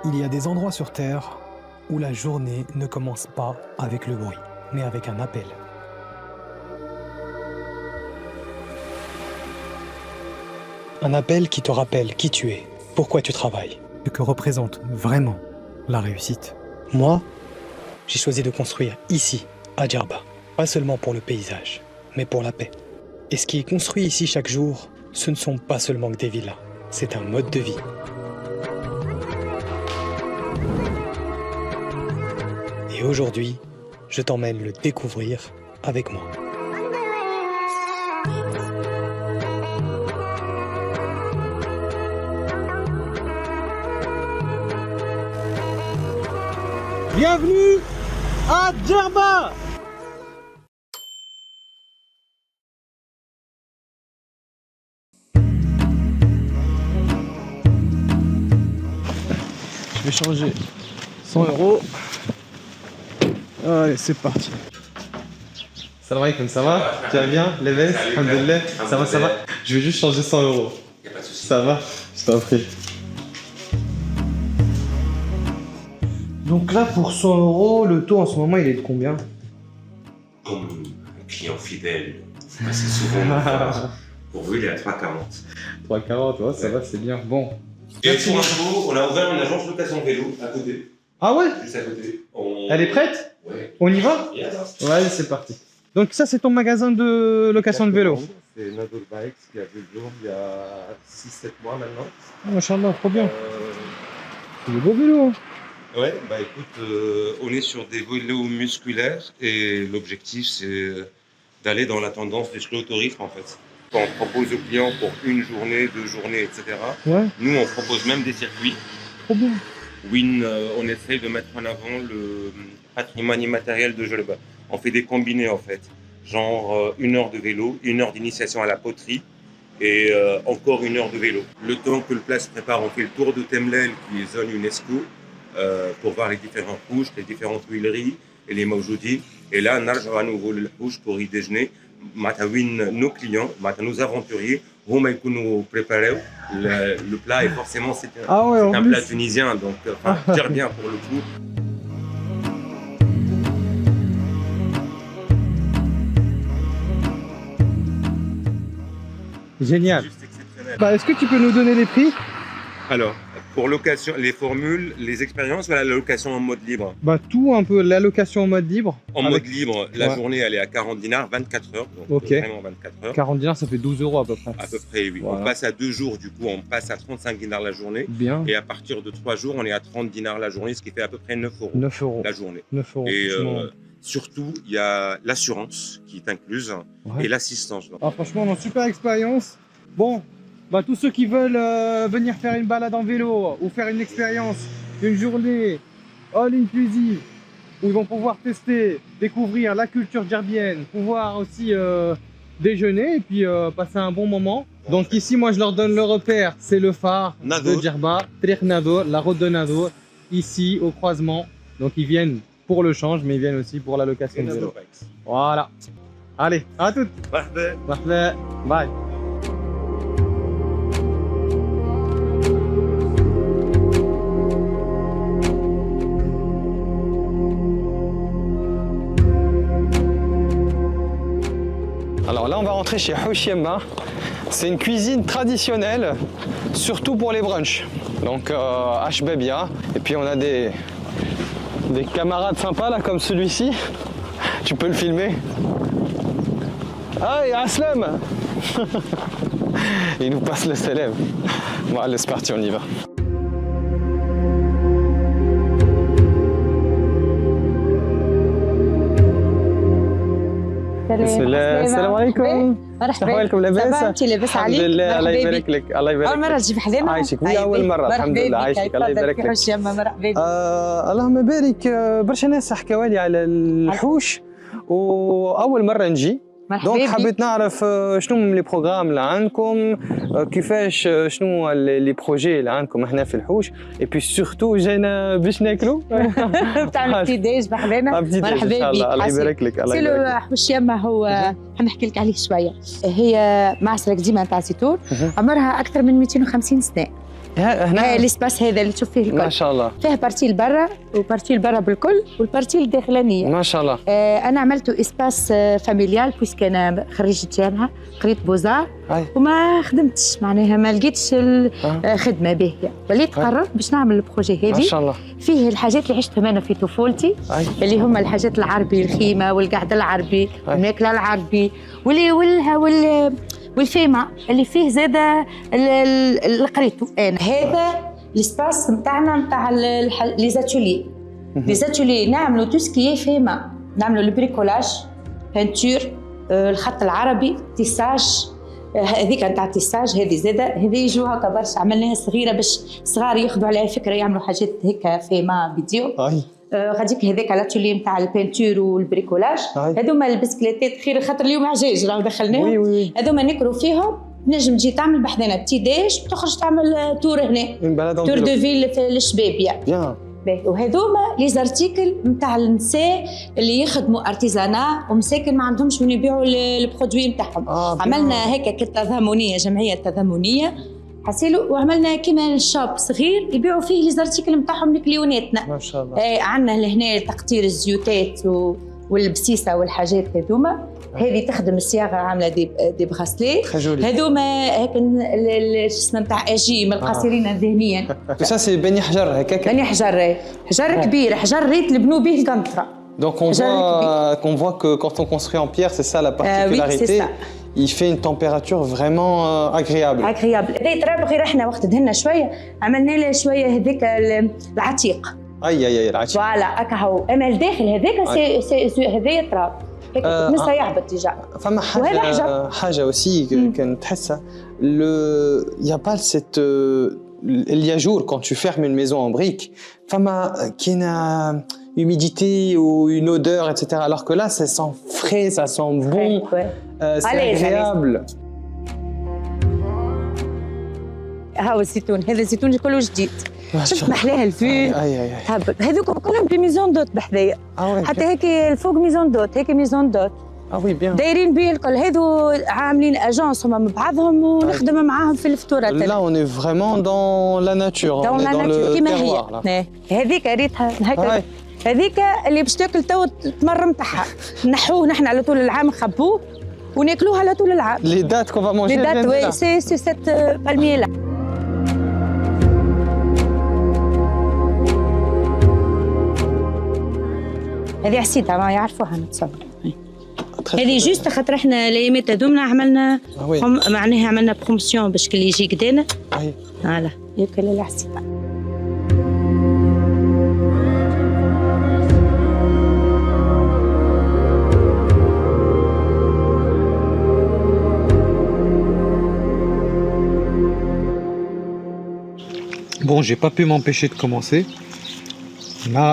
Il y a des endroits sur Terre où la journée ne commence pas avec le bruit, mais avec un appel. Un appel qui te rappelle qui tu es, pourquoi tu travailles, ce que représente vraiment la réussite. Moi, j'ai choisi de construire ici, à Djerba, pas seulement pour le paysage, mais pour la paix. Et ce qui est construit ici chaque jour, ce ne sont pas seulement que des villas, c'est un mode de vie. Et aujourd'hui, je t'emmène le découvrir avec moi. Bienvenue à Djerba! Je vais changer 100 €. Allez, c'est parti. Salam alaikum, ça va? Tu vas bien? Les vestes? Alhamdoulilah. Ça va, ça va? Je vais juste changer 100 €. Y a pas de souci. Ça va? Je t'en prie. Donc là, pour 100 €, le taux en ce moment, il est de combien? Comme un client fidèle, assez souvent me voir. Pour vous, il est à 3,40. 3,40, ouais, ça va, c'est bien. Bon. Et pour info, on a ouvert une agence location vélo à côté. Ah ouais? Juste à côté. Elle est prête? Ouais. On y va? Ouais, c'est parti. Donc ça, c'est ton magasin de location de vélo? C'est Nador Bikes qui a vu le jour il y a 6-7 mois maintenant. Oh, machallah, trop bien. C'est des beaux vélos. Hein. Ouais, bah écoute, on est sur des vélos musculaires et l'objectif c'est d'aller dans la tendance du slow tourisme en fait. Quand on propose aux clients pour une journée, 2 journées, etc. Ouais, Nous on propose même des circuits. trop bien. Win, on essaye de mettre en avant le patrimoine immatériel de Djerba. On fait des combinés en fait, genre 1 heure de vélo, 1 heure d'initiation à la poterie et encore 1 heure de vélo. Le temps que le plat se prépare, on fait le tour de Temlel qui est zone UNESCO pour voir les différentes couches, les différentes huileries et les mawjoudines. Et là, on arrive à nouveau le couche pour y déjeuner. Win, nos clients, nos aventuriers, vont nous préparer le plat et forcément c'est un plat tunisien, donc gère bien pour le coup. Génial. Juste exceptionnel. Bah, est-ce que tu peux nous donner les prix? Alors, pour location, les formules, les expériences, voilà, la location en mode libre. Bah, tout un peu, la location en mode libre. En mode libre, la Ouais. journée elle est à 40 dinars, 24 heures, donc Ok. vraiment 24 heures. 40 dinars, ça fait 12 € à peu près. À peu près, oui. Voilà. On passe à 2 jours, du coup, on passe à 35 dinars la journée. Bien. Et à partir de 3 jours, on est à 30 dinars la journée, ce qui fait à peu près 9 € 9 € la journée. 9 €. Et effectivement. surtout, il y a l'assurance qui est incluse Ouais. et l'assistance. Ah, franchement, on a une super expérience. Bon, bah, tous ceux qui veulent venir faire une balade en vélo ou faire une expérience, une journée all inclusive, où ils vont pouvoir tester, découvrir la culture djerbienne, pouvoir aussi déjeuner et puis passer un bon moment. Donc ici, moi, je leur donne le repère, c'est le phare Nador. de Djerba, Triq Nador, la route de Nador, ici au croisement. Donc ils viennent pour le change, mais ils viennent aussi pour la location de vélo. Voilà. Allez, à toutes. Parfait. Parfait. Bye. Alors là, on va rentrer chez Houchiemma. C'est une cuisine traditionnelle, surtout pour les brunchs. Donc Ashbebia. Et puis on a des camarades sympas là, comme celui-ci. Tu peux le filmer. Ah, et Aslam. Il nous passe le célèbre. Bon, allez, c'est parti, on y va. بسم الله السلام عليكم مرحبا عليكم لاباس انت لاباس عليك الحمد لله الله مرحبا يبارك بك. لك الله يبارك اول مره لك تجي بحذانا عايشك وي اول مره الحمد لله عايشك الله يبارك لك حوش يما مرحبا بك اللهم بارك برشا ناس حكاوا لي على الحوش واول مره نجي دونك مرحبا بك حبيت نعرف شنو من لي بروغرام اللي عندكم كيفاش شنو لي بروجي اللي عندكم هنا في الحوش اي بي سورتو جينا باش ناكلوا بتاع البتي ديج بحذانا مرحبا مرحبا بك بك الله يبارك لك الله سي يبارك لو لك حوش يما هو حنحكي لك عليه شويه. هي معصره قديمه نتاع زيتون عمرها اكثر من 250 سنه. هنا الاسباس هذا اللي تشوف فيه الكل ما شاء الله فيه بارتي لبرا وبارتي لبرا بالكل والبارتي الداخلانيه ما شاء الله. انا عملته اسباس فاميليال بويسك انا خريجه جامعه قريت بوزار وما خدمتش معناها ما لقيتش خدمه باهيه وليت قررت باش نعمل البروجي هذه. ما شاء الله فيه الحاجات اللي عشتهم انا في طفولتي اللي هما الحاجات العربي الخيمه والقعده العربي والماكله العربي والفيمة اللي فيه زاده اللي قريته انا. هذا الاسباس نتاعنا نتاع لي زاتولي. لي زاتولي نعملوا تو سكي فيمة، نعملوا البريكولاج، بانتور، الخط العربي، تيساج. هذيك نتاع التيساج هذه زاده هذه يجوا هكا برشا عملناها صغيره باش صغار ياخذوا عليها فكره يعملوا حاجات هكا فيمة فيديو. غاديك هذاك الاتولي نتاع البانتور والبريكولاج هذوما البسكليتات خير خاطر اليوم عجاج راهو دخلناهم هذوما نكروا فيهم. نجم تجي تعمل بحذنا بتي داش تخرج تعمل تور هنا تور دو فيل في الشباب يعني. وهذوما لي زارتيكل نتاع النساء اللي يخدموا ارتيزانا ومساكن ما عندهمش وين يبيعوا البرودوي نتاعهم. عملنا هيك كتضامنيه جمعيه تضامنيه حسيلو وعملنا كيما شوب صغير يبيعوا فيه لي زارتيكل نتاعهم لكليوناتنا ما شاء الله. عندنا لهنا تقطير الزيوتات والبسيسه والحاجات هذوما. هذه تخدم الصياغه عامله دي بغاسلي هذوما هيك اسمه نتاع اجيم القاصرين ذهنيا. تو سي بني حجر هكاك بني حجر كبير حجر ريت لبنوا به القنطره. Donc on voit que quand on construit en pierre, c'est ça la particularité. Oui, c'est ça. Il fait une température vraiment agréable. هذا يتراب غير احنا وقت دهنا شويه عملنا له شويه هذاك العتيق. اي العتيق. فوالا هكا هو اما الداخل هذاك سي هذايا تراب. هيك نسا يهبط ديجا. فما حاجه aussi كانت تحسها il y a pas cette il y a jour quand tu fermes une maison en briques فما كاينه humidité ou une odeur etc. alors que là ça sent frais, ça sent bon, c'est agréable. هاو الزيتون هذا الزيتون كله جديد شفت محلاها الفيل هذوك كلهم في ميزون دوت بحذايا حتى هيك الفوق ميزون دوت هيك ميزون دوت دايرين بيه الكل هذو عاملين اجونس هما مع بعضهم ونخدم معاهم في الفطورات. Là on est vraiment dans la nature, on est dans le terroir. هذيك ريتها هكا هذيك اللي باش تاكل تو التمر نتاعها نحوه نحن على طول العام نخبوه وناكلوه على طول العام. Les dates qu'on va manger. Les dates oui c'est cette palmier là. هذه عسيدة ما يعرفوها نتصور. هذه جوست خاطر احنا الايامات هذوما عملنا معناها عملنا بروموسيون باش كل يجي قدانا. فوالا ياكل العسيدة. Bon, j'ai pas pu m'empêcher de commencer. Là,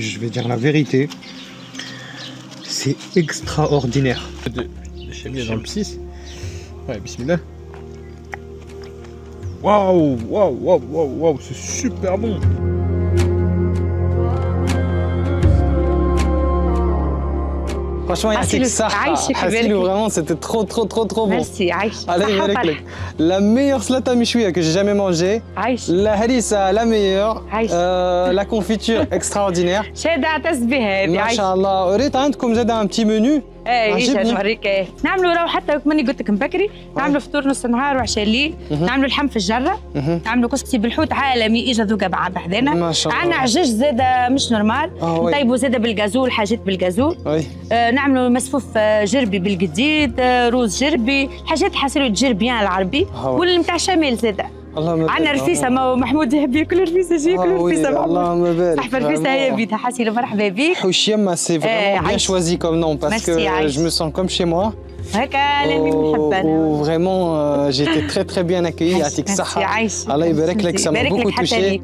je vais dire la vérité. C'est extraordinaire. De chamier dans le 6. Ouais, bismillah. Waouh, c'est super bon. Franchement, يعطيك الصحة. حسيلو vraiment c'était trop bon. Merci, عايش. الله يبارك لك. La meilleure سلطة مشوية que j'ai jamais mangée. عايش. La harissa la meilleure. عايش. La confiture extraordinaire. شهادة اعتز بها هذه. ما شاء الله. وريت عندكم زاد un petit menu. ايه نوريك نعملوا راهو حتى ماني قلت لك بكري نعملوا فطور نص نهار وعشاء الليل نعملوا اللحم في الجره نعملوا كسكسي بالحوت عالمي اجا ذوقا مع بحذنا عندنا عجاج زاده مش نورمال نطيبوا زاده بالغازول حاجات بالغازول نعملوا مسفوف جربي بالجديد روز جربي حاجات حاسيلو جربيان العربي والمتاع شمال زاده عندنا رفيسه محمود يحب ياكل رفيسه يجي ياكل رفيسه اللهم بارك صح رفيسه هي بيتها حاسيلو مرحبا بك حوشيما سي vraiment bien choisi comme nom parce que je me sens comme chez moi. Vraiment, j'ai été très bien accueilli. يعطيك الصحة. الله يبارك لك. Ça m'a beaucoup touché.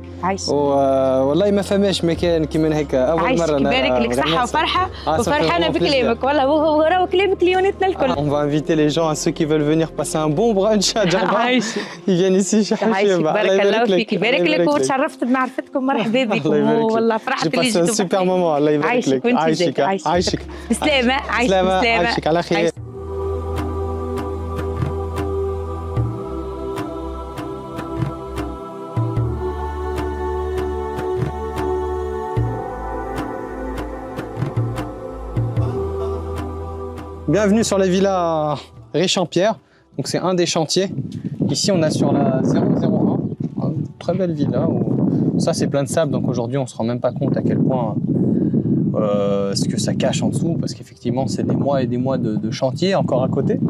والله ما فماش مكان كيما هيك أول مرة. يبارك لك صحة وفرحة وفرحانة بكلامك والله وراهو كلامك ليونتنا الكل. On va inviter les gens à ceux qui veulent venir passer un bon brunch à Djerba. Ils viennent ici chez Houchema. بارك الله فيك يبارك لك وتشرفت بمعرفتكم مرحبا بكم والله فرحت اللي جيتوا. J'ai passé un super moment. الله يبارك لك. عايشك بسلامة. عايشك على خير. Bienvenue sur la villa Richampierre. Donc c'est un des chantiers. Ici on a sur la 001, une très belle villa. Ça c'est plein de sable, donc aujourd'hui on se rend même pas compte à quel point ce que ça cache en dessous, parce qu'effectivement c'est des mois et des mois de chantier encore à côté.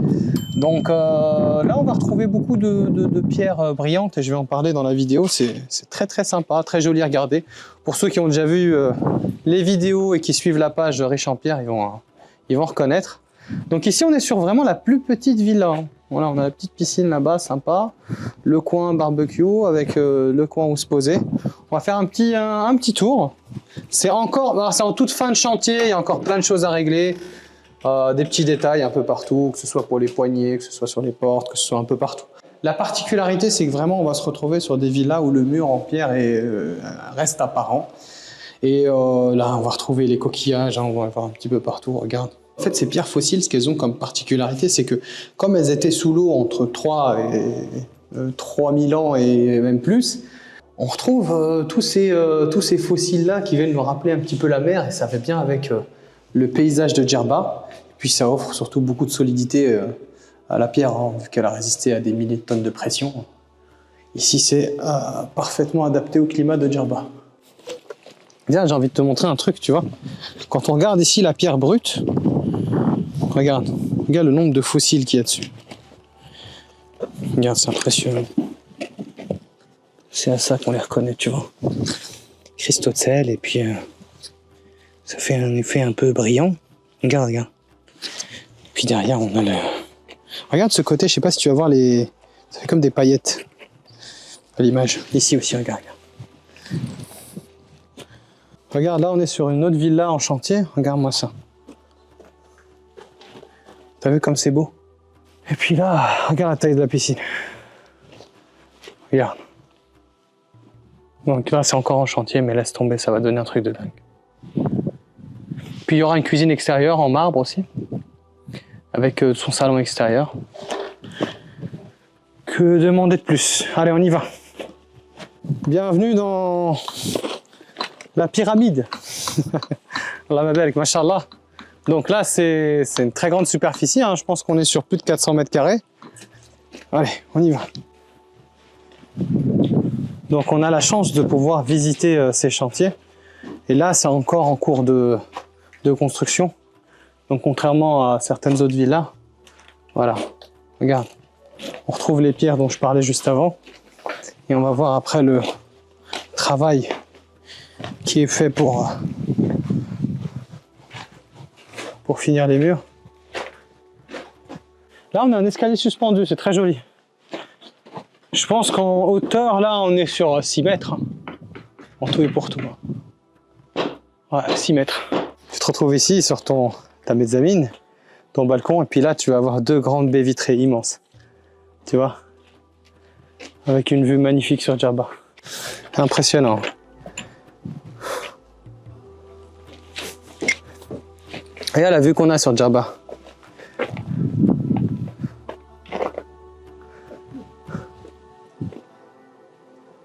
Donc là on va retrouver beaucoup de pierres brillantes et je vais en parler dans la vidéo. C'est très très sympa, très joli à regarder. Pour ceux qui ont déjà vu les vidéos et qui suivent la page Richampierre, ils vont reconnaître. Donc ici on est sur vraiment la plus petite villa. Voilà, on a la petite piscine là-bas, sympa. Le coin barbecue avec le coin où se poser. On va faire un petit tour. C'est en toute fin de chantier, il y a encore plein de choses à régler. Des petits détails un peu partout, que ce soit pour les poignées, que ce soit sur les portes, que ce soit un peu partout. La particularité, c'est que vraiment on va se retrouver sur des villas où le mur en pierre reste apparent. Et là, on va retrouver les coquillages, hein, on va voir un petit peu partout, regarde. En fait, ces pierres fossiles, ce qu'elles ont comme particularité, c'est que comme elles étaient sous l'eau entre 3 et 3000 ans et même plus, on retrouve tous ces fossiles-là qui viennent nous rappeler un petit peu la mer, et ça fait bien avec le paysage de Djerba. Et puis ça offre surtout beaucoup de solidité à la pierre, hein, vu qu'elle a résisté à des milliers de tonnes de pression. Ici, c'est parfaitement adapté au climat de Djerba. Viens, j'ai envie de te montrer un truc, tu vois. Quand on regarde ici la pierre brute, regarde le nombre de fossiles qu'il y a dessus. Regarde, c'est impressionnant. C'est à ça qu'on les reconnaît, tu vois. Cristaux de sel, et puis ça fait un effet un peu brillant. Regarde. Puis derrière, on a le... Regarde ce côté, je sais pas si tu vas voir les... Ça fait comme des paillettes à l'image. Ici aussi, regarde. Regarde, là on est sur une autre villa en chantier, regarde-moi ça. T'as vu comme c'est beau? Et puis là, regarde la taille de la piscine. Regarde. Donc là c'est encore en chantier, mais laisse tomber, ça va donner un truc de dingue. Puis il y aura une cuisine extérieure en marbre aussi, avec son salon extérieur. Que demander de plus? Allez, on y va. Bienvenue dans... la pyramide. Allah mabarak, mashallah. Donc là, c'est une très grande superficie. Hein. Je pense qu'on est sur plus de 400 mètres carrés. Allez, on y va. Donc on a la chance de pouvoir visiter ces chantiers. Et là, c'est encore en cours de construction. Donc contrairement à certaines autres villas, voilà, regarde. On retrouve les pierres dont je parlais juste avant. Et on va voir après le travail qui est fait pour finir les murs. Là, on a un escalier suspendu, c'est très joli. Je pense qu'en hauteur, là, on est sur 6 mètres. En tout et pour tout. Ouais, 6 mètres. Tu te retrouves ici sur ta mezzanine, ton balcon, et puis là, tu vas avoir 2 grandes baies vitrées immenses. Tu vois? Avec une vue magnifique sur Djerba. Impressionnant. Regarde la vue qu'on a sur Djerba.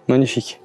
Magnifique.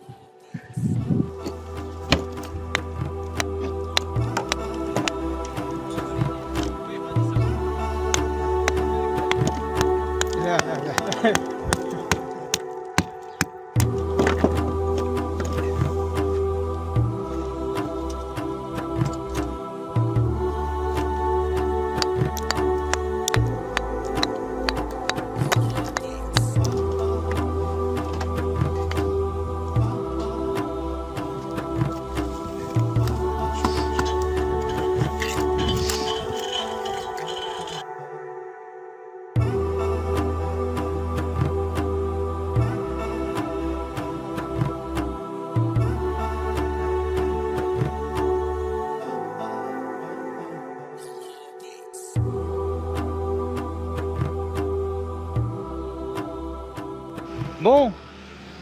Bon,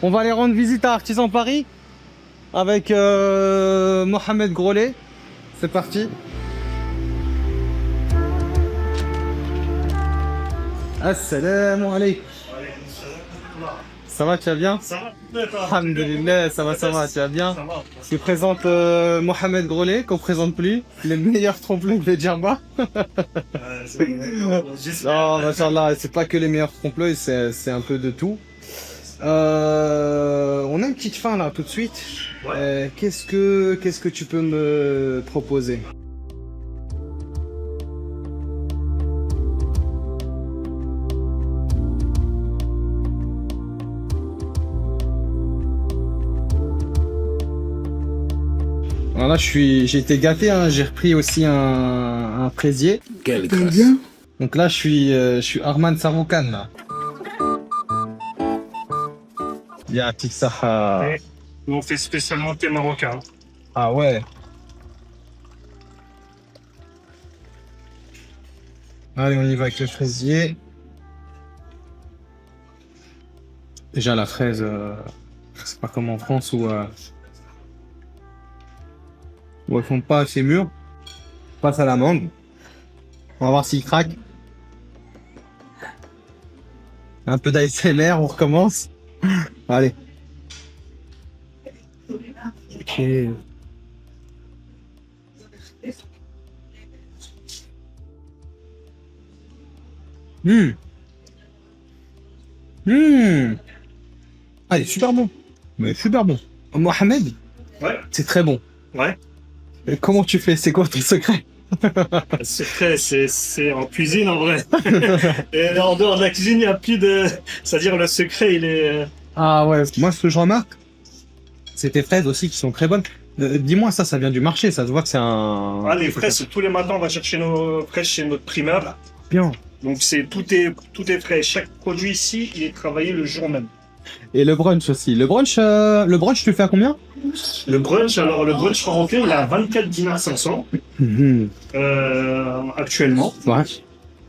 on va aller rendre visite à Artisan Paris avec Mohamed Grolet. C'est parti. Assalamu alaikum. Ça va, tu vas bien? Ça va, toi? Alhamdulillah, ça va, tu vas bien? Ça va. Je présente Mohamed Grolet, qu'on présente plus, les meilleurs trompe-l'œil de Djerba. Non, machallah, c'est pas que les meilleurs trompe-l'œil, c'est un peu de tout. On a une petite fin là, tout de suite. Ouais. Qu'est-ce que tu peux me proposer? Alors là, j'ai été gâté, hein. J'ai repris aussi un fraisier. Quel bien. Donc là, je suis Arman Saroukan, là. Il y a un petit Sahara. Ouais. Nous, on fait spécialement thé marocain. Ah ouais. Allez, on y va avec le fraisier. Déjà, la fraise, c'est pas comme en France où elles font pas assez mûres. On passe à la mangue. On va voir s'il craque. Un peu d'ASMR, on recommence. Allez. Ok. Ah, il est super bon. Mais super bon. Mohamed, Ouais. c'est très bon. Ouais. Et comment tu fais? C'est quoi ton secret? Le secret, c'est en cuisine, en vrai. Et en dehors de la cuisine, il n'y a plus de... C'est-à-dire, le secret, il est... Ah ouais, moi ce que je remarque, c'est tes fraises aussi qui sont très bonnes. Dis-moi ça vient du marché, ça se voit que c'est un... Ah, les fraises, tous les matins, on va chercher nos fraises chez notre primeur. Bien. Donc, tout est frais. Chaque produit ici, il est travaillé le jour même. Et le brunch aussi. Le brunch, tu le fais à combien? Le brunch marocain, il est à 24 dinars 500 actuellement. Ouais.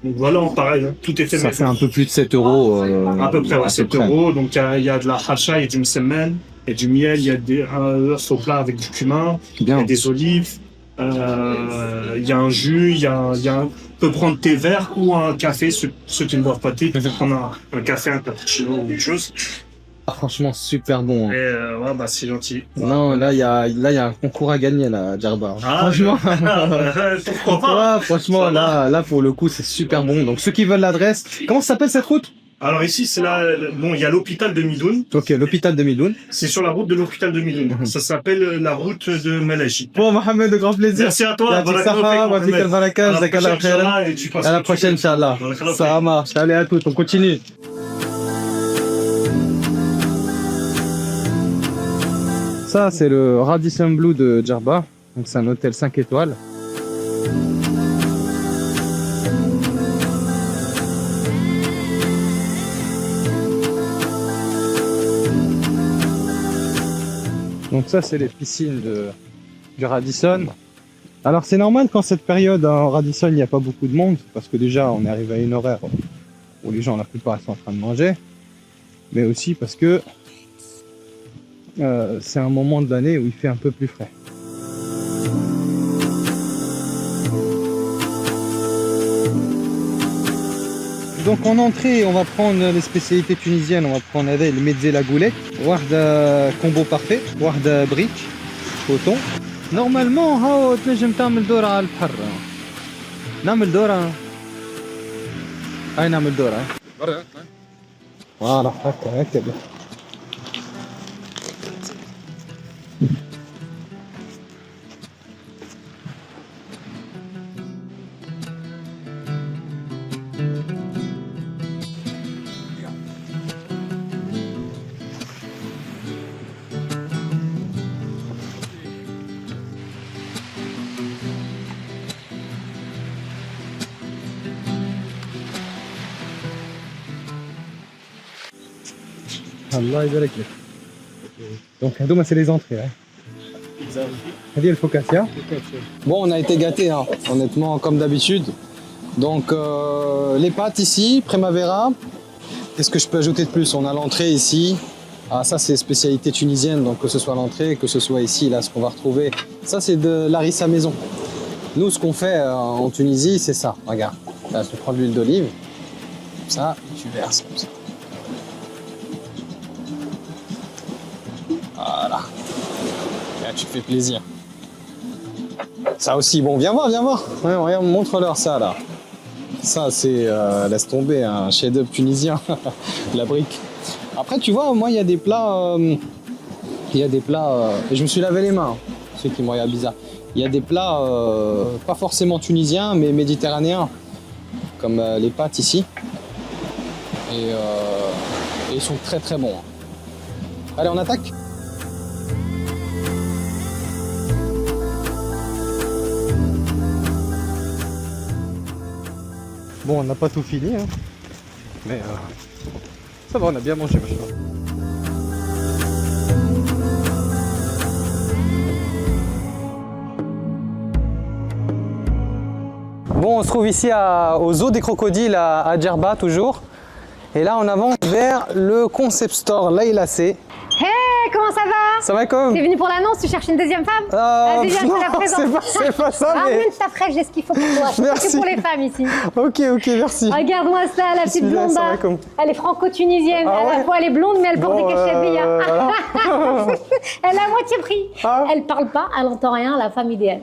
Donc voilà, pareil, hein, tout est fait. Ça fait un peu plus de 7 euros. À peu près, ouais, 7 euros. Donc il y a de la hacha, il y a du msemen, il y a du miel, il y a des œufs au plat avec du cumin, il y Bien. a des olives, il y a un jus, on peut prendre thé vert ou un café, ceux qui ne boivent pas de thé, ils peuvent prendre un café, un cappuccino ou autre chose. Ah, franchement, super bon. Et Hein. ouais, bah c'est gentil. Non, là, il y a un concours à gagner, là, à Djerba. Ah, Franchement. pourquoi pas? Ouais, franchement, là, pour le coup, c'est super bon. Donc, ceux qui veulent l'adresse, comment s'appelle cette route? Alors ici, c'est là, bon, il y a l'hôpital de Midoun. Ok, l'hôpital de Midoun. C'est sur la route de l'hôpital de Midoun. Ça s'appelle la route de Melaji. Bon, Mohamed, de grand plaisir. Merci à toi. À la prochaine, Inch'Allah. Ça marche. Allez, à toutes, on continue. Ça, c'est le Radisson Blu de Djerba. Donc, c'est un hôtel 5 étoiles. Donc ça, c'est les piscines du Radisson. Alors c'est normal qu'en cette période, en Radisson, il n'y a pas beaucoup de monde, parce que déjà, on est arrivé à une horaire où les gens, la plupart, sont en train de manger. Mais aussi parce que c'est un moment de l'année où il fait un peu plus frais. Donc en entrée, on va prendre les spécialités tunisiennes. On va prendre le mezzé la goulette, wahda combo parfait, wahda brick, coton. Normalement, هاو تنجم تعمل دورة على البحر. نعمل دورة. هاي نعمل دورة. فوالا هكا. Allah يبارك لك. Donc هذوما c'est les entrées. هذه الفوكاسيا. Bon, on a été gâtés, hein, honnêtement, comme d'habitude. Donc les pâtes ici, Primavera. Qu'est-ce que je peux ajouter de plus? On a l'entrée ici. Ah, ça c'est spécialité tunisienne, donc que ce soit l'entrée, que ce soit ici, là ce qu'on va retrouver. Ça c'est de l'harissa maison. Nous, ce qu'on fait en Tunisie, c'est ça. Regarde, là tu prends de l'huile d'olive, ça, tu verses comme ça. tu te fais plaisir. Ça aussi, bon, viens voir, viens voir. Ouais, regarde, montre-leur ça, là. Ça, c'est, laisse tomber, un chef-d'œuvre tunisien, la brique. Après, tu vois, moi, il y a des plats, je me suis lavé les mains, ceux qui me regardent bizarre. Il y a des plats, pas forcément tunisiens, mais méditerranéens, comme les pâtes ici. Et ils sont très très bons. Allez, on attaque? Bon, on n'a pas tout fini, hein. Mais ça va, on a bien mangé, machin. Bon, on se trouve ici aux eaux des crocodiles à Djerba, toujours. Et là, on avance vers le concept store Leïla C. Hey, comment ça va? Ça va comme? T'es venu pour l'annonce, tu cherches une deuxième femme? Vas-y, viens, je te la présente. C'est pas ça, mais... Ramène ta fraîche, j'ai ce qu'il faut pour toi. Merci. C'est pour les femmes ici. Ok, merci. Regarde-moi ça, la petite blonde. Elle est franco-tunisienne. Ah ouais? À la fois, elle est blonde, mais elle porte des cachets. Elle a à moitié prix. Ah. Elle parle pas, elle entend rien, la femme idéale.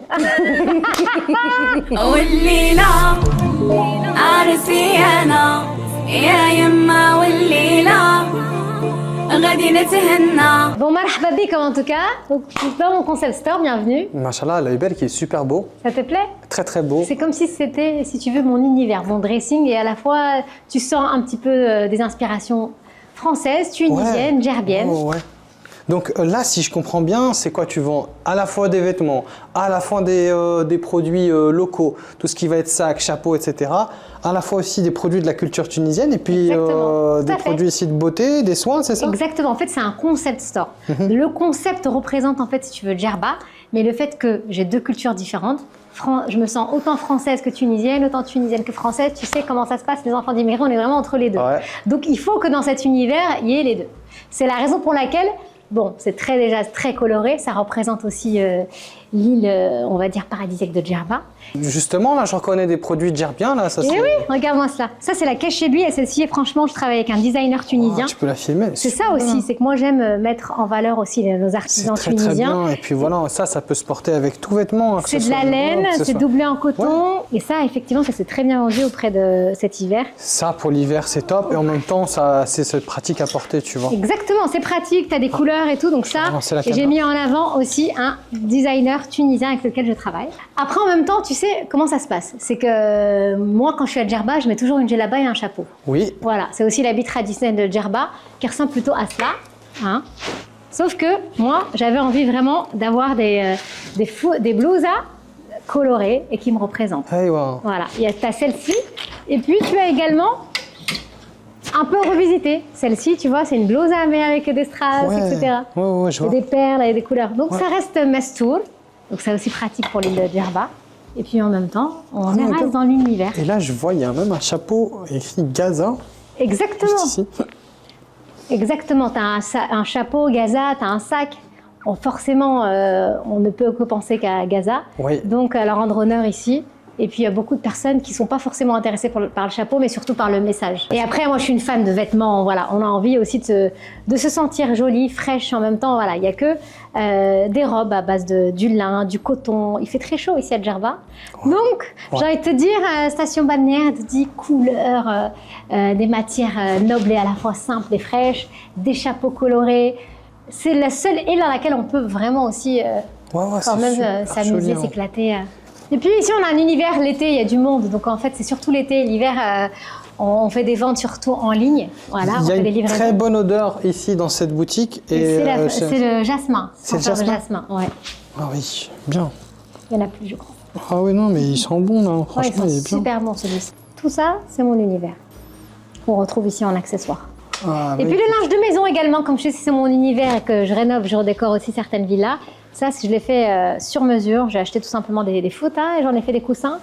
Bon, marhaba bik en tout cas. Donc, dans mon concept store, bienvenue. Machallah, le Hibel qui est super beau. Ça te plaît? Très très beau. C'est comme si c'était, si tu veux, mon univers, mon dressing, et à la fois, tu sens un petit peu des inspirations françaises, tunisiennes, djerbiennes. Oh, ouais. Donc là, si je comprends bien, c'est quoi? Tu vends à la fois des vêtements, à la fois des produits locaux, tout ce qui va être sac, chapeau, etc. À la fois aussi des produits de la culture tunisienne et puis des produits ici de beauté, des soins, c'est ça? Exactement. En fait, c'est un concept store. Le concept représente, en fait, si tu veux, Djerba, mais le fait que j'ai deux cultures différentes. Je me sens autant française que tunisienne, autant tunisienne que française. Tu sais comment ça se passe, les enfants d'immigrés, on est vraiment entre les deux. Ouais. Donc, il faut que dans cet univers, il y ait les deux. C'est la raison pour laquelle, bon, c'est déjà très coloré. Ça représente aussi l'île, on va dire, paradisiaque de Djerba. Justement, là, je reconnais des produits djerbiens, là. Ça, oui, regarde-moi cela. Ça, c'est la Keshebi, et celle-ci, franchement, je travaille avec un designer tunisien. Oh, tu peux la filmer. C'est ça aussi, c'est que moi, j'aime mettre en valeur aussi nos artisans tunisiens. Très bien. Et puis voilà, ça peut se porter avec tout vêtement. C'est de la laine, c'est doublé en coton. Et ça, effectivement, ça s'est très bien vendu auprès de cet hiver. Ça, pour l'hiver, c'est top. Et en même temps, c'est pratique à porter, tu vois. Exactement, c'est pratique, tu as des couleurs et tout. Donc ça, et j'ai mis en avant aussi un designer tunisien avec lequel je travaille. Après, en même temps, tu sais comment ça se passe? C'est que moi, quand je suis à Djerba, je mets toujours une djellaba et un chapeau. Oui. Voilà, c'est aussi l'habit traditionnel de Djerba qui ressemble plutôt à cela. Hein. Sauf que moi, j'avais envie vraiment d'avoir des blousas colorées et qui me représentent. Hey, wow. Voilà, il y a celle-ci. Et puis, tu as également un peu revisité. Celle-ci, tu vois, c'est une blousa mais avec des strass, etc. Ouais, je vois. Et des perles et des couleurs. Donc, ça reste mestour. Donc, c'est aussi pratique pour l'île de Djerba. Et puis, en même temps, on reste dans l'univers. Et là, je vois, il y a même un chapeau écrit Gaza. Exactement. Juste ici. Exactement. Tu as un chapeau Gaza, tu as un sac. Forcément, on ne peut que penser qu'à Gaza. Oui. Donc, à leur rendre honneur ici. Et puis, il y a beaucoup de personnes qui ne sont pas forcément intéressées par le chapeau, mais surtout par le message. Et après, moi, je suis une fan de vêtements. Voilà, on a envie aussi de se sentir jolie, fraîche en même temps. Voilà, il n'y a que des robes à base du lin, du coton. Il fait très chaud ici à Djerba. Ouais. Donc, j'ai envie de te dire, station balnéaire, de 10 couleurs, des matières nobles et à la fois simples et fraîches, des chapeaux colorés. C'est la seule île dans laquelle on peut vraiment aussi quand même s'amuser, s'éclater. Et puis ici, on a un univers, l'été, il y a du monde. Donc en fait, c'est surtout l'été. L'hiver, on fait des ventes surtout en ligne. Voilà, il y a une très bonne odeur ici dans cette boutique. Et c'est le jasmin. C'est le jasmin, ouais. Ah oui, bien. Il n'y en a plus, je crois. Ah oui, non, mais ils sont bons, là. Franchement, ils sont super bons, celui-ci. Tout ça, c'est mon univers. On retrouve ici en accessoire. Ah, et puis le linge de maison également, comme je sais que c'est mon univers et que je rénove, je redécore aussi certaines villas. Ça, je l'ai fait sur mesure. J'ai acheté tout simplement des fauteuils et j'en ai fait des coussins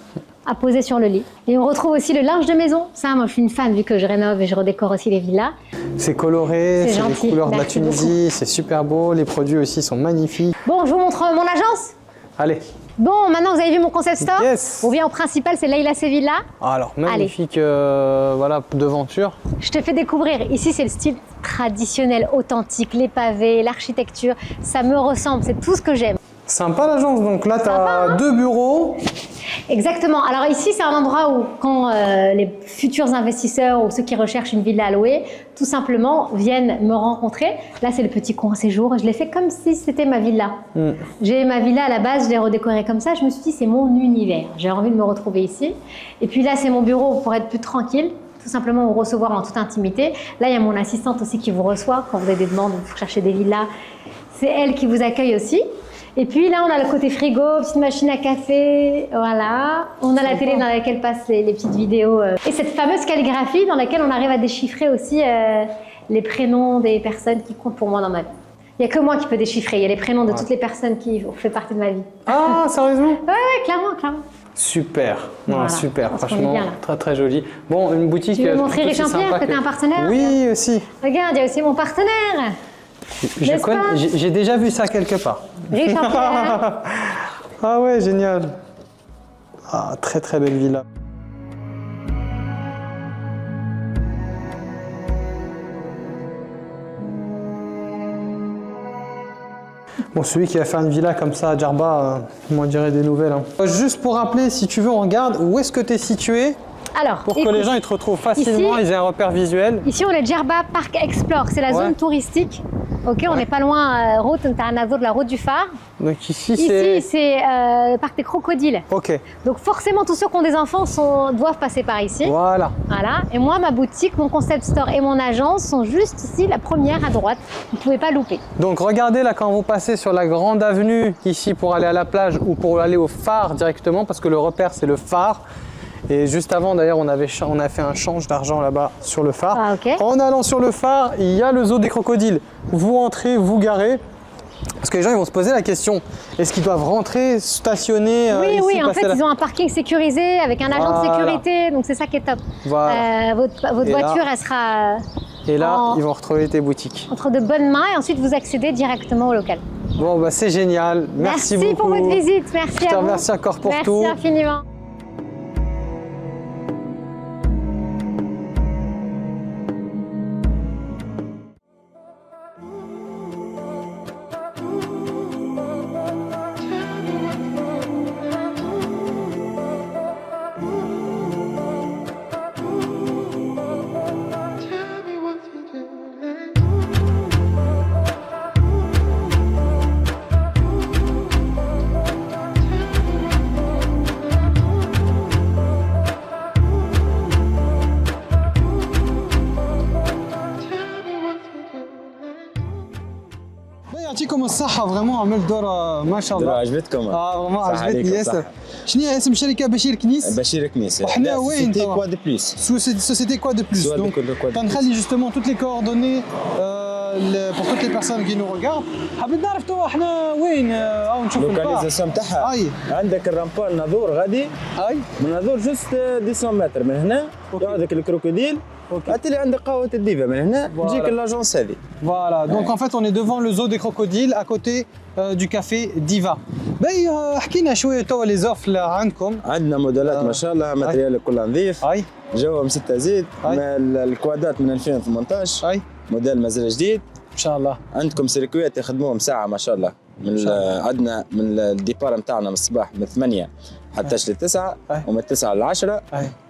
à poser sur le lit. Et on retrouve aussi le linge de maison. Ça, moi, je suis une fan vu que je rénove et je redécore aussi les villas. C'est coloré, c'est les couleurs de la Tunisie, c'est super beau. Les produits aussi sont magnifiques. Bon, je vous montre mon agence. Allez. Bon, maintenant vous avez vu mon concept store. Yes. On vient au principal, c'est Leila Sevilla. Alors, magnifique voilà, devanture. Je te fais découvrir. Ici, c'est le style traditionnel, authentique, les pavés, l'architecture. Ça me ressemble, c'est tout ce que j'aime. Sympa l'agence, donc là tu as 2 bureaux. Exactement. Alors ici, c'est un endroit où quand les futurs investisseurs ou ceux qui recherchent une villa à louer, tout simplement viennent me rencontrer. Là, c'est le petit coin séjour. Je l'ai fait comme si c'était ma villa. J'ai ma villa à la base, je l'ai redécorée comme ça. Je me suis dit, c'est mon univers. J'ai envie de me retrouver ici. Et puis là, c'est mon bureau pour être plus tranquille. Tout simplement vous recevoir en toute intimité. Là, il y a mon assistante aussi qui vous reçoit quand vous avez des demandes, vous cherchez des villas. C'est elle qui vous accueille aussi. Et puis là, on a le côté frigo, petite machine à café, voilà. On a la télé dans laquelle passent les petites vidéos. Et cette fameuse calligraphie dans laquelle on arrive à déchiffrer aussi les prénoms des personnes qui comptent pour moi dans ma vie. Il n'y a que moi qui peux déchiffrer. Il y a les prénoms de toutes les personnes qui font partie de ma vie. Ah, sérieusement? Ouais, clairement. Super, Voilà. super, Parce qu'on franchement, est bien, là. très très joli. Bon, une boutique. Tu veux montrer Riche en Pierre, que tu es un partenaire? Oui, aussi. Regarde, il y a aussi mon partenaire. J'ai déjà vu ça quelque part. Riche en Pierre. Ah ouais, génial. Ah, très très belle villa. Bon, celui qui va faire une villa comme ça à Djerba, il m'en dirait des nouvelles. Hein. Juste pour rappeler, si tu veux, on regarde où est-ce que tu es situé. Alors, pour que les gens ils te retrouvent facilement, ils aient un repère visuel. Ici, on est Djerba Park Explore, c'est la zone touristique. Ok, on n'est pas loin, route, de la route du phare. Donc ici, c'est le parc des crocodiles. Ok. Donc forcément, tous ceux qui ont des enfants doivent passer par ici. Voilà. Voilà. Et moi, ma boutique, mon concept store et mon agence sont juste ici, la première à droite. Vous ne pouvez pas louper. Donc regardez là, quand vous passez sur la grande avenue ici pour aller à la plage ou pour aller au phare directement, parce que le repère c'est le phare. Et juste avant d'ailleurs, on a fait un change d'argent là-bas sur le phare. Ah, ok. En allant sur le phare, il y a le zoo des crocodiles. Vous entrez, vous garez. Parce que les gens ils vont se poser la question, est-ce qu'ils doivent rentrer, stationner Oui, ici, oui, en fait, ils ont un parking sécurisé avec un agent de sécurité, donc c'est ça qui est top. Voilà. Votre voiture, elle sera et là, ils vont retrouver tes boutiques. entre de bonnes mains et ensuite vous accédez directement au local. Bon, bah c'est génial. Merci beaucoup. Pour votre visite, merci à vous. Je te remercie encore pour tout. Merci infiniment. يعطيكم الصحة vraiment عمل دورة ما شاء الله. عجبتكم؟ vraiment عجبتني ياسر. شنو هي اسم الشركة؟ بشير كنيس. بشير كنيس. وحنا وين Société quoi de plus. Société quoi de plus. Donc تنخلي justement toutes les coordonnées pour toutes les personnes qui nous regardent. حبيت نعرف توا احنا وين او نشوف البحر. اللوكاليزاسيون تاعها. اي عندك الرامبول ناظور غادي. اي من ناظور جوست 200 متر من هنا. عندك الكروكوديل. اللي عندك قهوة الديفا من هنا تجيك لاجونس هذه. Voilà, donc en fait on est devant le zoo des crocodiles à côté du café Diva. باهي احكي لنا شويه توا لي زوف اللي عندكم. عندنا موديلات ما شاء الله ماتريال كلها نظيف. اي جوهم 6 زيت. الكوادات من 2018. اي موديل مازال جديد. ان شاء الله. عندكم سيركويات يخدموهم ساعة ما شاء الله. عندنا من الديبار نتاعنا من الصباح من 8 حتى ل 9 ومن 9 ل 10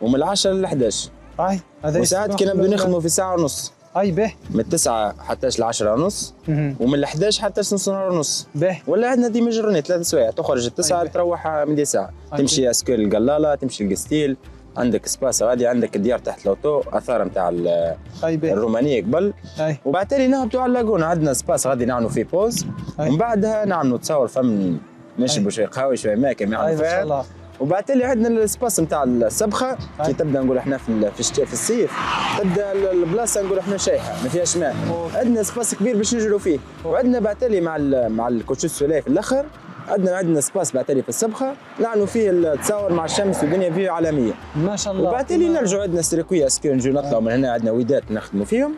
ومن 10 ل 11. اي هذا وساعات كي نبدو نخدموا في ساعة ونص. اي به من 9 حتى ل 10 ونص ومن 11 حتى ل 12 ونص. به ولا عندنا ديما جورني 3 سوايع تخرج 9 تروح من دي ساعة. تمشي اسكول القلالة تمشي القستيل عندك سباس غادي عندك الديار تحت لوطو اثار نتاع الرومانيه قبل. وبعد تالي نهبطوا على اللاجونه عندنا سباس غادي نعملوا فيه بوز ومن بعدها نعملوا تصور فم نشربوا شويه قهوه شويه ماكل نعملوا فيها. وبعد تالي عندنا السباس نتاع السبخه كي تبدا نقول احنا في الشتاء في الصيف تبدا البلاصه نقول احنا شايحه ما فيهاش ماء. عندنا سباس كبير باش نجروا فيه. وعندنا بعد تالي مع الكوتشو السولاي في الاخر عندنا سباس بعتلي في السبخه نعملوا فيه التصاور مع الشمس والدنيا فيه عالميه. ما شاء الله. وبعتلي نرجعوا عندنا ستريكوي اسكو نجوا نطلعوا من هنا عندنا ويدات نخدموا فيهم.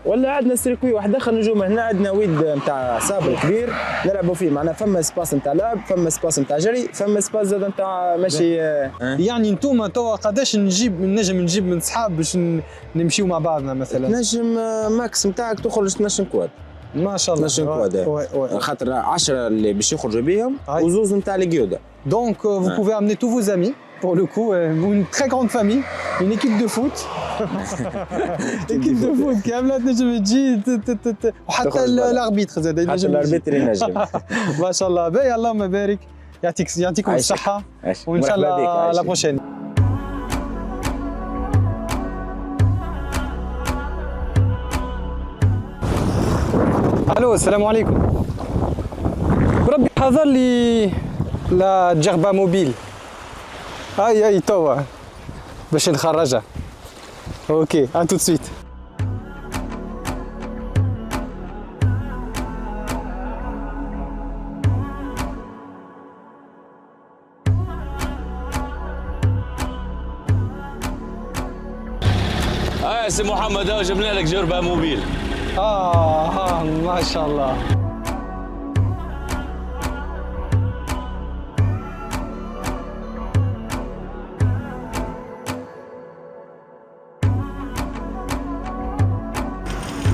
ولا عندنا ستريكوي واحد اخر نجوا من هنا عندنا ويد نتاع صابر كبير نلعبوا فيه معناها فما سباس نتاع لعب فما سباس نتاع جري فما سباس زاد نتاع ماشي. يعني انتوما توا قداش نجم نجيب من صحاب باش نمشيو مع بعضنا مثلا؟ نجم ماكس نتاعك تخرج 12 كواد. ما شاء الله 12 كواد خاطر 10 اللي باش يخرجوا بهم وزوز نتاع القيوده. Donc vous pouvez amener tous vos amis pour le coup une très grande famille une équipe de foot. équipe de foot كامله تنجم تجي وحتى الاربيتر زاد ينجم. حتى الاربيتر ينجم. ما شاء الله باهي اللهم بارك يعطيكم الصحه وان شاء الله لا بروشين. الو السلام عليكم. بربي حضر لي لا جربة موبيل. اي توا باش نخرجها. اوكي ا تو سويت. سي محمد جبنا لك جربة موبيل. ما شاء الله.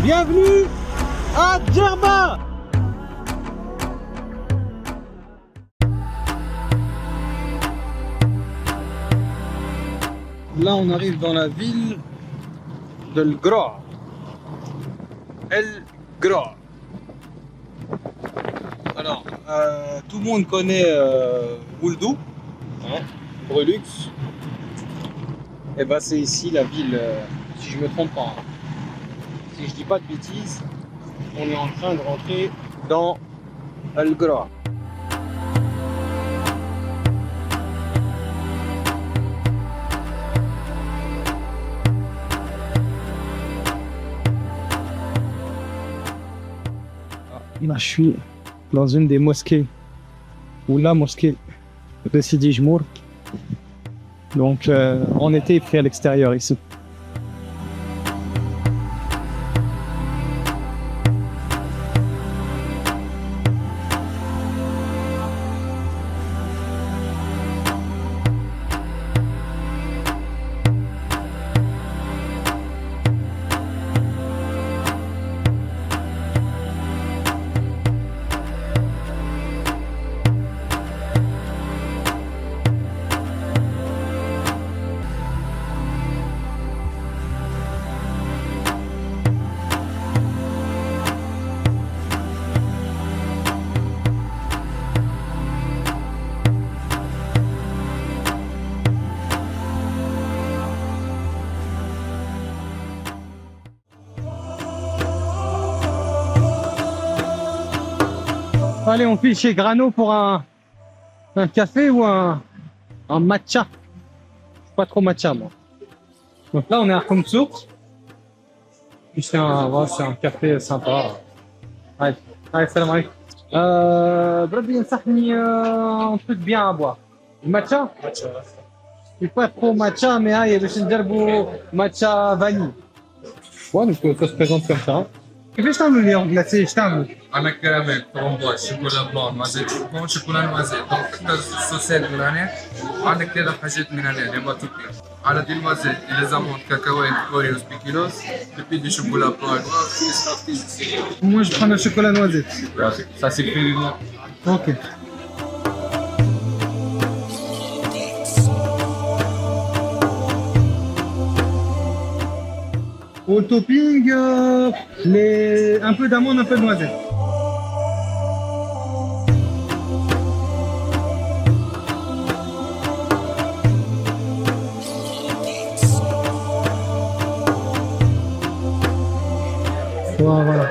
Bienvenue à Djerba. Là, on arrive dans la ville de L'Groa. L'Groa. Alors, tout le monde connaît Ouldou, Brelux. Et ben c'est ici la ville, si je me trompe pas. Si je dis pas de bêtises, on est en train de rentrer dans L'Groa. Là, je suis dans une des mosquées, ou la mosquée de Sidi Jmour. Donc, en été, il fait à l'extérieur ici. Allez, on file chez Grano pour un café ou un matcha. Je suis pas trop matcha, moi. Donc là, on est à Khomsouk. C'est un café sympa. Allez, salam alaikum. Brady, un truc bien à boire. Le matcha? Matcha. Je suis pas trop matcha, mais il y a le matcha vanille. Ouais, donc ça se présente comme ça. كيفاش تعملوا اليوم glacé؟ ايش تعملوا؟ انا كراميل فرومبواز شوكولا بلون مازيت شوكون شوكولا نوازيت دونك تختار السوسيل من هنا وعندك 3 حاجات من هنا اللي هما توبي على دي المازيت لي زاموند كاكاوات اوريوس بكيلوس بيبي دي شوكولا بلون. Moi je prends le chocolat noisette. Ça c'est plus. Ok. Au topping, un peu d'amande, un peu de noisette. Voilà.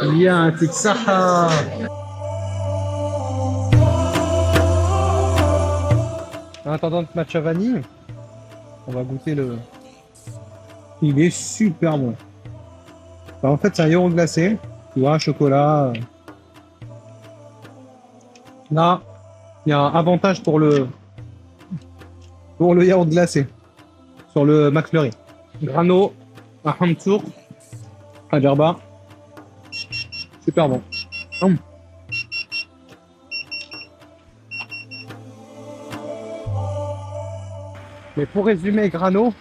Il y a un petit Sahara. En attendant le matcha vanille, on va goûter le. Il est super bon. En fait, c'est un yaourt glacé, tu vois, chocolat. Là, il y a un avantage pour le yaourt glacé sur le McFlurry. Grano, à Hamtour, à Djerba. Super bon. Mais pour résumer, Grano,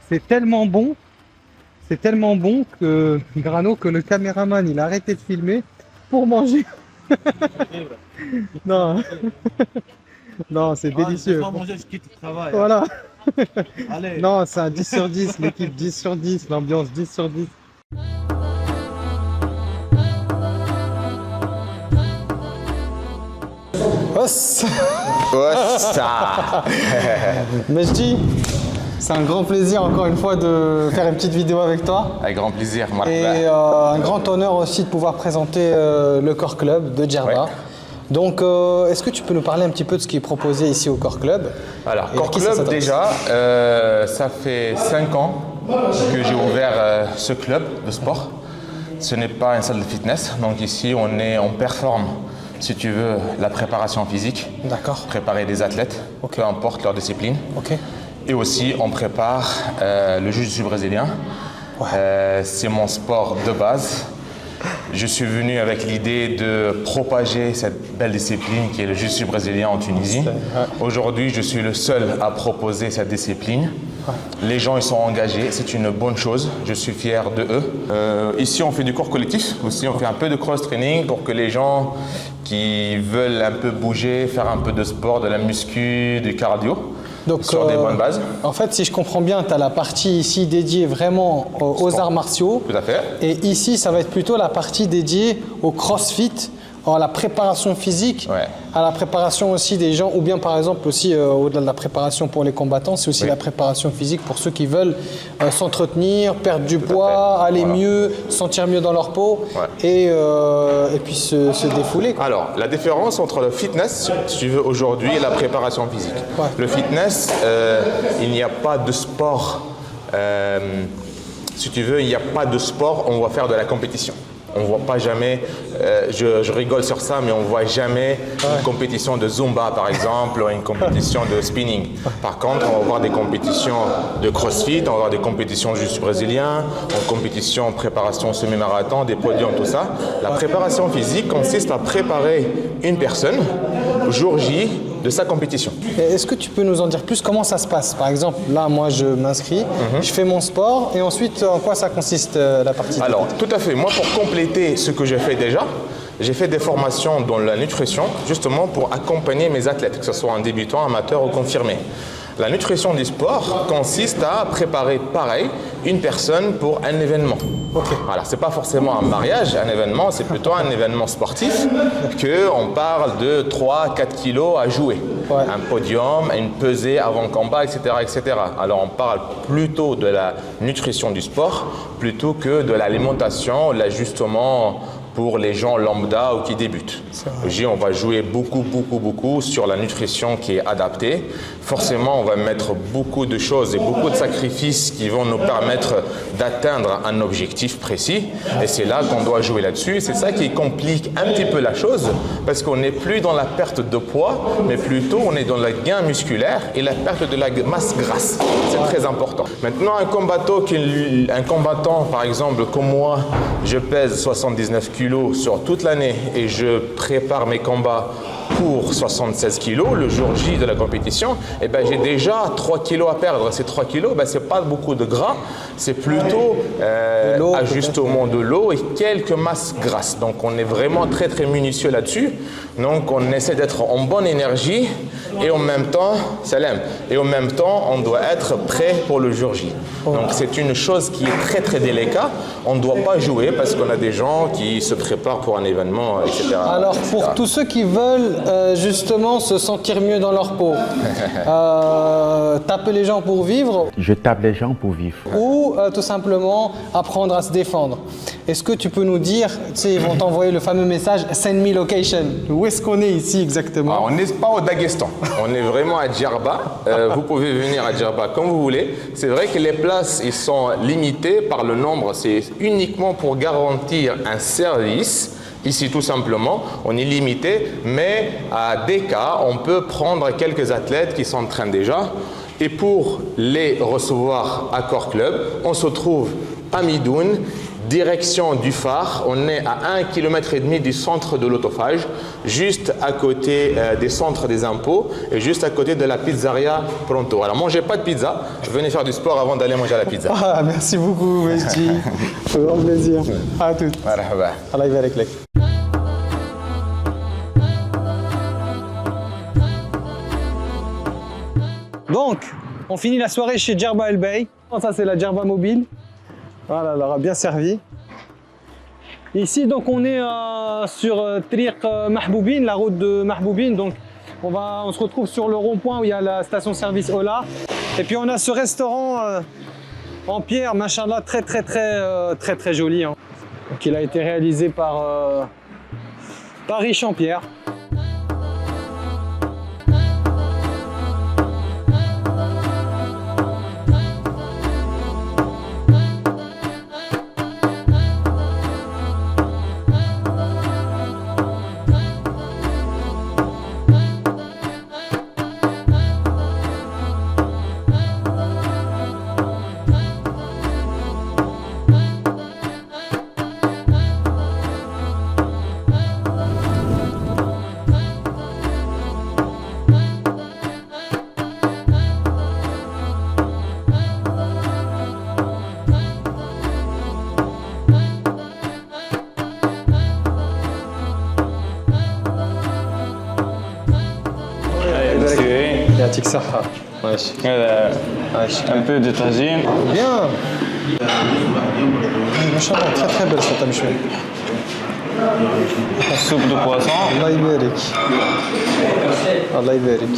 c'est tellement bon que Grano, que le caméraman il a arrêté de filmer pour manger. Non, non, c'est délicieux. Pas manger, je quitte le travail. Voilà. Allez. Non, c'est un 10 sur 10, l'équipe 10 sur 10, l'ambiance 10 sur 10. Mais je dis, c'est un grand plaisir encore une fois de faire une petite vidéo avec toi. Avec grand plaisir, Marc. Et un grand honneur aussi de pouvoir présenter le Core Club de Djerba. Ouais. Donc, est-ce que tu peux nous parler un petit peu de ce qui est proposé ici au Core Club? Alors, Core Club, déjà, ça fait 5 ans que j'ai ouvert ce club de sport. Ce n'est pas une salle de fitness, donc ici on performe, si tu veux, la préparation physique. D'accord. Préparer des athlètes, peu importe leur discipline. Ok. Et aussi, on prépare le jiu-jitsu brésilien. Ouais. C'est mon sport de base. Je suis venu avec l'idée de propager cette belle discipline qui est le jiu-jitsu brésilien en Tunisie. Ouais. Aujourd'hui, je suis le seul à proposer cette discipline. Ouais. Les gens ils sont engagés, c'est une bonne chose, je suis fier de eux. Ici, on fait du corps collectif, aussi on fait un peu de cross-training pour que les gens qui veulent un peu bouger, faire un peu de sport, de la muscu, du cardio, donc, sur des bonnes bases. En fait, si je comprends bien, tu as la partie ici dédiée vraiment aux arts martiaux. Tout à fait. Et ici, ça va être plutôt la partie dédiée au crossfit, à la préparation physique, ouais. À la préparation aussi des gens, ou bien par exemple aussi au-delà de la préparation pour les combattants, c'est aussi oui. La préparation physique pour ceux qui veulent s'entretenir, perdre du poids, aller voilà. Mieux, sentir mieux dans leur peau ouais. Et puis se défouler. Quoi. Alors, la différence entre le fitness, si tu veux, aujourd'hui et la préparation physique. Ouais. Le fitness, il n'y a pas de sport, si tu veux, il n'y a pas de sport, on va faire de la compétition. On ne voit pas jamais, je rigole sur ça, mais on ne voit jamais une compétition de Zumba par exemple, ou une compétition de spinning. Par contre, on va voir des compétitions de crossfit, on va voir des compétitions de jiu-jitsu brésilien, une compétition de préparation semi-marathon, des podiums, tout ça. La préparation physique consiste à préparer une personne au jour J de sa compétition. Est-ce que tu peux nous en dire plus comment ça se passe? Par exemple, là, moi, je m'inscris, je fais mon sport et ensuite, en quoi ça consiste la partie? Alors, tout à fait. Moi, pour compléter ce que j'ai fait déjà, j'ai fait des formations dans la nutrition, justement pour accompagner mes athlètes, que ce soit un débutant, amateur ou confirmé. La nutrition du sport consiste à préparer, pareil, une personne pour un événement. Okay. Voilà, c'est pas forcément un mariage, un événement, c'est plutôt un événement sportif qu'on parle de 3-4 kilos à jouer. Ouais. Un podium, une pesée avant combat, etc., etc. Alors on parle plutôt de la nutrition du sport plutôt que de l'alimentation, l'ajustement pour les gens lambda ou qui débutent. Aujourd'hui, on va jouer beaucoup sur la nutrition qui est adaptée. Forcément, on va mettre beaucoup de choses et beaucoup de sacrifices qui vont nous permettre d'atteindre un objectif précis. Et c'est là qu'on doit jouer là-dessus. C'est ça qui complique un petit peu la chose parce qu'on n'est plus dans la perte de poids, mais plutôt on est dans le gain musculaire et la perte de la masse grasse. C'est très important. Maintenant, un combattant, par exemple, comme moi, je pèse 79 kg sur toute l'année et je prépare mes combats pour 76 kg le jour J de la compétition, et ben j'ai déjà 3 kg à perdre. Ces 3 kg, ben c'est pas beaucoup de gras, c'est plutôt ajustement de l'eau et quelques masses grasses. Donc on est vraiment très minutieux là-dessus. Donc on essaie d'être en bonne énergie et en même temps, on doit être prêt pour le jour J. Donc c'est une chose qui est très délicate. On ne doit pas jouer parce qu'on a des gens qui se préparent pour un événement, etc. Alors pour tous ceux qui veulent justement se sentir mieux dans leur peau, taper les gens pour vivre. Je tape les gens pour vivre. Ou tout simplement apprendre à se défendre. Est-ce que tu peux nous dire, tu sais, ils vont t'envoyer le fameux message Send me location. Où est-ce qu'on est ici exactement? Alors, on n'est pas au Daghestan, on est vraiment à Djerba. Vous pouvez venir à Djerba comme vous voulez. C'est vrai que les places ils sont limitées par le nombre, c'est uniquement pour garantir un service Ici, tout simplement, on est limité, mais à des cas, on peut prendre quelques athlètes qui s'entraînent déjà. Et pour les recevoir à Core Club, on se trouve à Midoun, direction du phare. On est à 1,5 km du centre de l'autophage, juste à côté des centres des impôts et juste à côté de la pizzeria Pronto. Alors, mangez pas de pizza, venez faire du sport avant d'aller manger à la pizza. Ah, merci beaucoup, Mehdi. C'est un grand plaisir. À toutes. Marhaba. Allah yabarak lak. Donc, on finit la soirée chez Djerba El Bey. Ça, c'est la Djerba mobile. Voilà, elle aura bien servi. Ici, donc, on est sur Triq Mahboubine, la route de Mahboubine. Donc, on se retrouve sur le rond-point où il y a la station-service Ola. Et puis, on a ce restaurant en pierre, machallah, très joli. Hein. Donc, il a été réalisé par Riche en Pierre. يعطيك الصحة. ماشي. هذا un peu de tagine. Bien. ما شاء الله très belle cette مشوي. Soupe de poisson. الله يبارك. الله يبارك.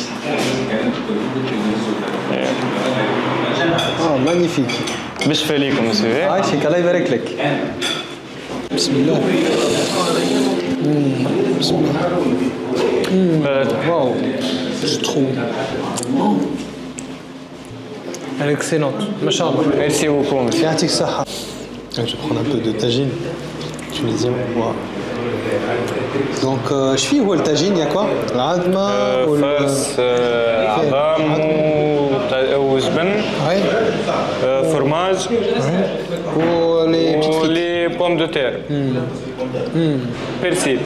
magnifique. باش فاليكم مسوي. عايشك الله يبارك لك. بسم الله. بسم الله. واو. C'est trop. Elle est excellente. Machallah. Merci beaucoup. Merci. Je vais prendre un peu de tagine tunisien. Wow. Donc, je suis où le tagine? Il y a quoi? L'adma ou le عظام وزبن. Fromage. Ou les pommes de terre. Persil.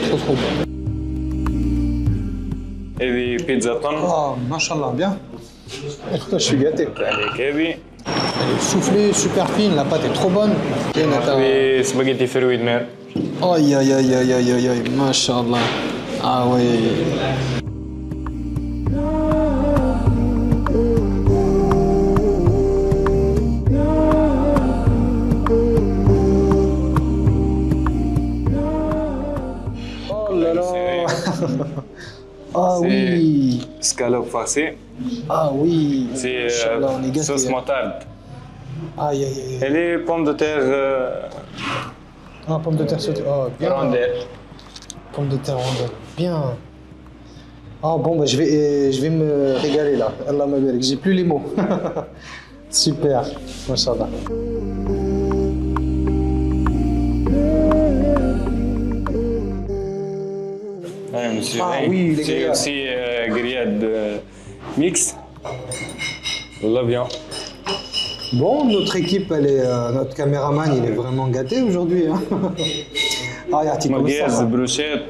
Trop bon. Et des pizzas tonnes. Oh, machallah, bien. Je suis gâté. Elle est soufflée, super fine, la pâte est trop bonne. Les spaghettis fruits de mer. Aïe, aïe, aïe, aïe, aïe, aïe, aïe, machallah. Ah ouais. Oh là là. Ah oui. Scalope farcie. Ah oui. C'est sauce moutarde. Aïe, aïe, aïe. Et les pommes de terre. Pommes de terre sautées. Oh, bien. Rondelles. Pommes de terre rondelles. Bien. Ah bon, bah, je vais me régaler là. Allah m'abarak. J'ai plus les mots. Super. Machallah. Oui, c'est aussi grillade mix. La bien. Bon, notre équipe, notre caméraman, il est vraiment gâté aujourd'hui. Hein. Ah, ya'tikoum as-saha. Brochette.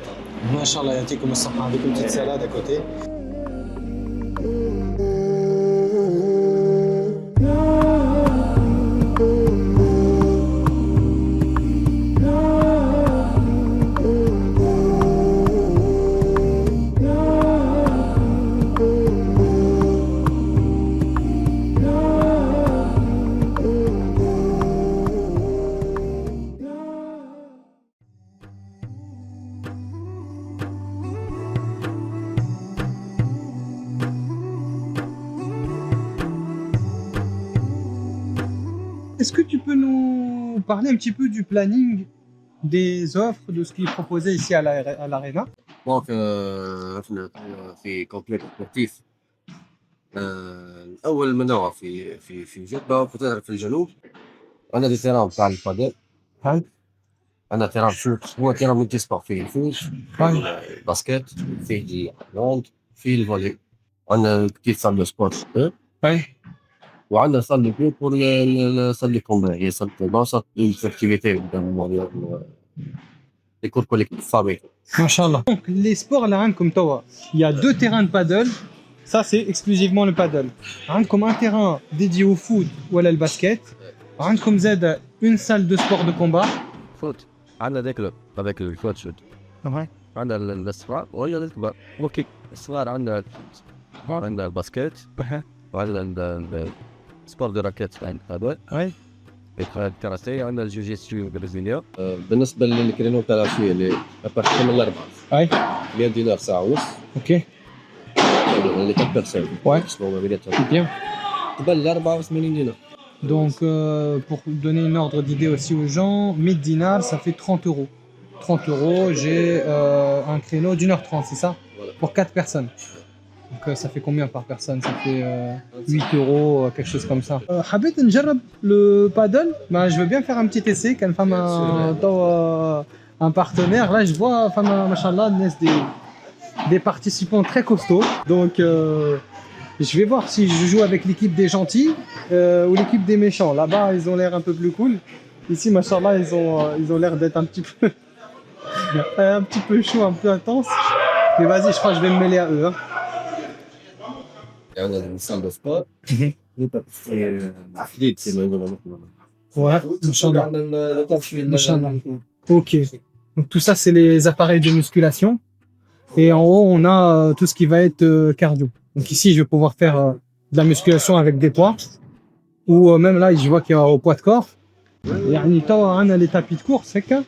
Machallah, ya'tikoum as-saha, avec une petite salade à côté. Est-ce que tu peux nous parler un petit peu du planning des offres, de ce qui est proposé ici à l'Arena? Donc, في كومبلكس سبورتيف الأول من نوعه في جدة وفترة في الجنوب. عندنا دي تيران بتاع البادل. عندنا تيران فوت، هو تيران ملتي سبور، فيه الفوت، الباسكيت، فيه الهاند، فيه الفولي. عندنا بتيت سال دو سبور وعندنا سال دو جو بور سال دو كومبا، هي سال كومبا وسال داكتيفيتي les cours collectifs famille. Machallah. Donc les sports là comme toi, il y a 2 terrains de paddle. Ça c'est exclusivement le paddle. Comme un terrain dédié au foot ou à le basket. Comme Z une salle de sport de combat. Foot. عندنا des clubs avec le coach. عندنا الصغار وهي الكبار. اوكي الصغار عندنا الباسكت وعندنا السبور دو راكيت هذا. الكاراتيه عندنا الجوجيتسو البرازيليه. بالنسبه للكرينو تاع العشيه اللي ابارتي من الاربعه اللي دينار ساعه ونص. اوكي اللي كبر ساعه اسمه ما بيناتهم بيان قبل 84 دينار. Donc pour donner une ordre d'idée aussi aux gens, 1000 dinars ça fait 30 euros. 30 euros, j'ai un créneau d'1h30, c'est ça? Voilà. Pour 4 personnes. Donc ça fait combien par personne? Ça fait 8 euros, quelque chose comme ça. حبيت نجرب le paddle, je veux bien faire un petit essai, quand femme un partenaire. Là je vois, machallah, des participants très costauds. Donc je vais voir si je joue avec l'équipe des gentils ou l'équipe des méchants. Là-bas ils ont l'air un peu plus cool. Ici, machallah, ils ont l'air d'être un petit peu chaud, un peu intense. Mais vas-y, je crois que je vais me mêler à eux. Il y a une salle de sport. Ouais, Inch'Allah. Ok. Donc tout ça, c'est les appareils de musculation. Et en haut, on a tout ce qui va être cardio. Donc ici, je vais pouvoir faire de la musculation avec des poids. Ou même là, je vois qu'il y a au poids de corps. يعني توا عندنا les tapis de course هكا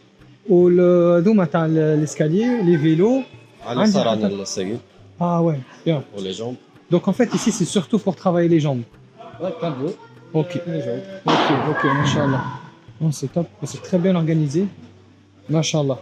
والهذوما تاع l'escalier, les vélos. على اليسار عندنا الساقين. Ah ouais, bien. Pour les jambes. Donc en fait ici c'est surtout pour travailler les jambes. Ouais, cardio. Ok. Les jambes. Ok, machallah. Non, c'est top, c'est très bien organisé. Machallah.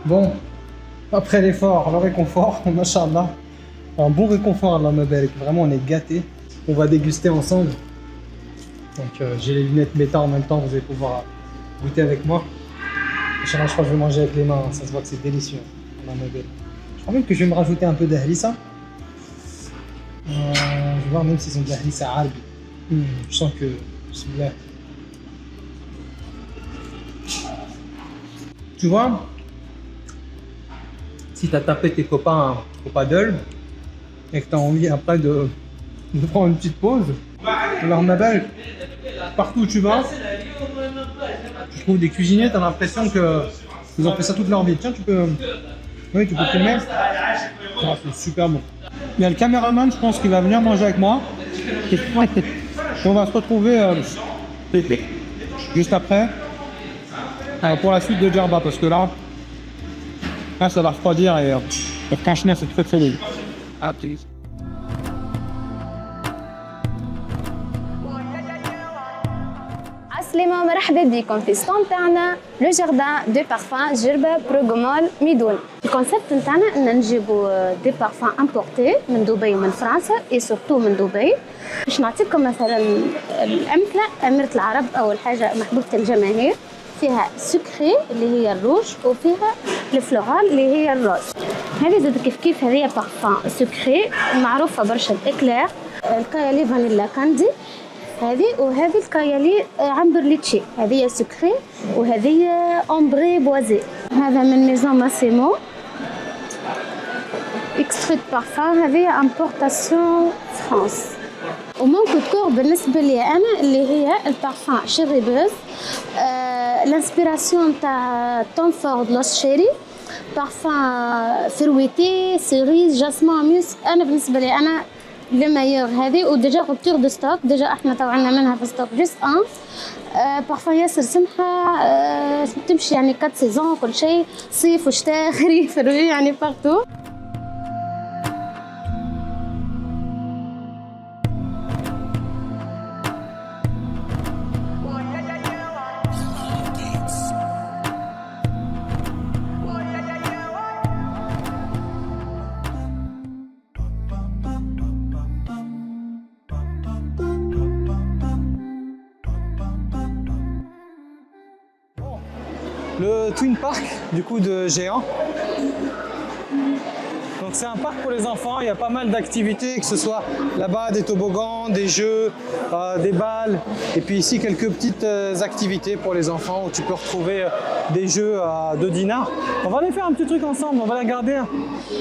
Bon, après l'effort, le réconfort, machallah, un bon réconfort, Allah me barik. Vraiment, on est gâtés. On va déguster ensemble. Donc, j'ai les lunettes méta en même temps, vous allez pouvoir goûter avec moi. Machallah, je crois que je vais manger avec les mains, ça se voit que c'est délicieux. Allah me barik. Je crois même que je vais me rajouter un peu d'ahlissa. Je vais voir même s'ils ont de l'ahlissa arabe. Je sens que c'est là. Tu vois? Si tu as tapé tes copains au paddle et que tu as envie après de prendre une petite pause, alors ma belle, partout où tu vas, tu trouves des cuisiniers, tu as l'impression qu'ils ont fait ça toute leur vie. Tiens, tu peux filmer. C'est super bon. Il y a le caméraman, je pense qu'il va venir manger avec moi. Et on va se retrouver juste après pour la suite de Djerba, parce que là, ça va refroidir et franchement c'est très bon. Ah, please. عسلامة ومرحبا بكم في ستون تاعنا لو جاردان دو بارفان جربة بروغومول ميدون. الكونسيبت نتاعنا ان نجيبوا دي بارفان امبورتي من دبي ومن فرنسا اي سورتو من دبي. باش نعطيكم مثلا الامثله، اميرة العرب اول حاجه محبوبة الجماهير، فيها سكري اللي هي الروج وفيها الفلورال اللي هي الروز. هذه زاد كيف هذه بارفان سكري معروفه برشا الاكلير، الكايالي فانيلا كاندي هذه، وهذه الكايالي عنبر ليتشي هذه سكري، وهذه امبري بوازي. هذا من ميزون ماسيمو ستريت بارفان هذه امبورتاسيون فرانس. ومون كود كور بالنسبه لي انا اللي هي البارفان شيري بوز، الانسبيراسيون تاع توم فورد لوس شيري، بارفان فرويتي سيريز جاسمون موسك. انا بالنسبه لي انا لي مايور هذه، وديجا روبتور دو ستوك، ديجا احنا تو عندنا منها في ستوك جوست ان بارفان ياسر سمحه، تمشي يعني 4 سيزون كل شيء، صيف وشتاء خريف ربيع يعني بارتو. Le Twin Park du coup de Géant. Donc c'est un parc pour les enfants, il y a pas mal d'activités, que ce soit là-bas des toboggans, des jeux, des balles, et puis ici quelques petites activités pour les enfants où tu peux retrouver des jeux à 2 dinars. On va aller faire un petit truc ensemble, on va les regarder,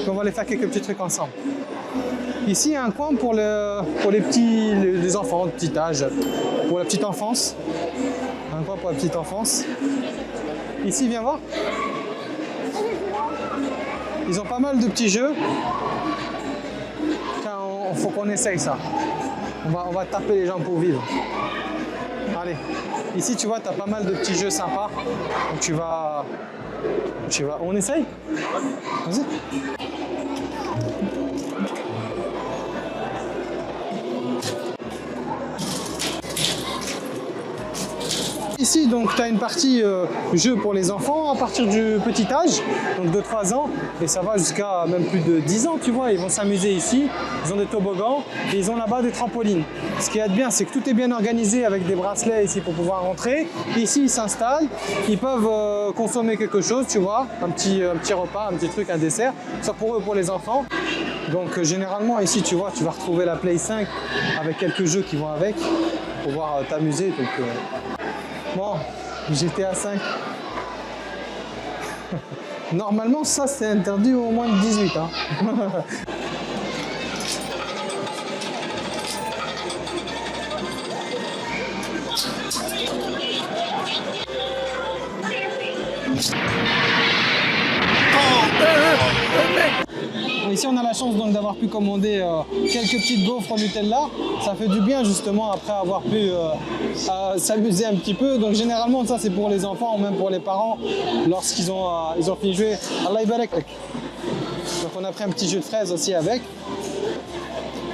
puis on va aller faire quelques petits trucs ensemble. Ici il y a un coin pour les enfants de petit âge, pour la petite enfance. Un coin pour la petite enfance. Ici, viens voir. Ils ont pas mal de petits jeux. Tiens, faut qu'on essaye ça. On va taper les gens pour vivre. Allez. Ici, tu vois, tu as pas mal de petits jeux sympas. Donc tu vas... On essaye? Vas-y. Ici, donc, tu as une partie jeu pour les enfants à partir du petit âge, donc de 3 ans, et ça va jusqu'à même plus de 10 ans, tu vois. Ils vont s'amuser ici, ils ont des toboggans et ils ont là-bas des trampolines. Ce qui est bien, c'est que tout est bien organisé avec des bracelets ici pour pouvoir rentrer. Ici, ils s'installent, ils peuvent consommer quelque chose, tu vois, un petit repas, un petit truc, un dessert, soit pour eux ou pour les enfants. Donc généralement ici, tu vois, tu vas retrouver la Play 5 avec quelques jeux qui vont avec pour pouvoir t'amuser. Donc, bon, GTA 5. Normalement, ça c'est interdit au moins de 18. Hein. Ici on a la chance donc d'avoir pu commander quelques petites gaufres au Nutella. Ça fait du bien justement après avoir pu s'amuser un petit peu. Donc généralement ça c'est pour les enfants ou même pour les parents lorsqu'ils ont fini de jouer. Allah Ibarek. Donc on a pris un petit jeu de fraises aussi avec.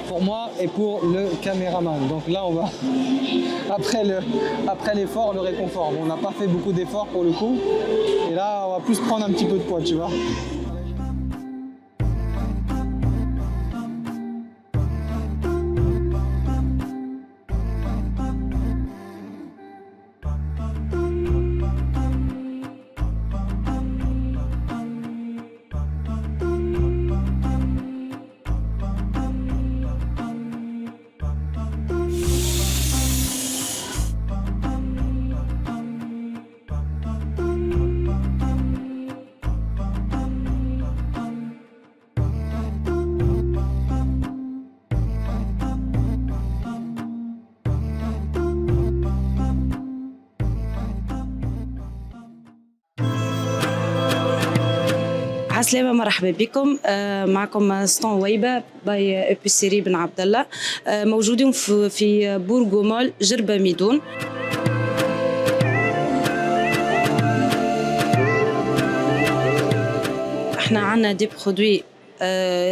Pour moi et pour le caméraman. Donc là on va, après l'effort, le réconfort. Bon, on n'a pas fait beaucoup d'efforts pour le coup. Et là on va plus prendre un petit peu de poids, tu vois. عسلامة، مرحبا بكم. معكم ستون ويبة باي ابيسيري بن عبد الله. موجودين في بورغو مول جربة ميدون. احنا عنا دي برودوي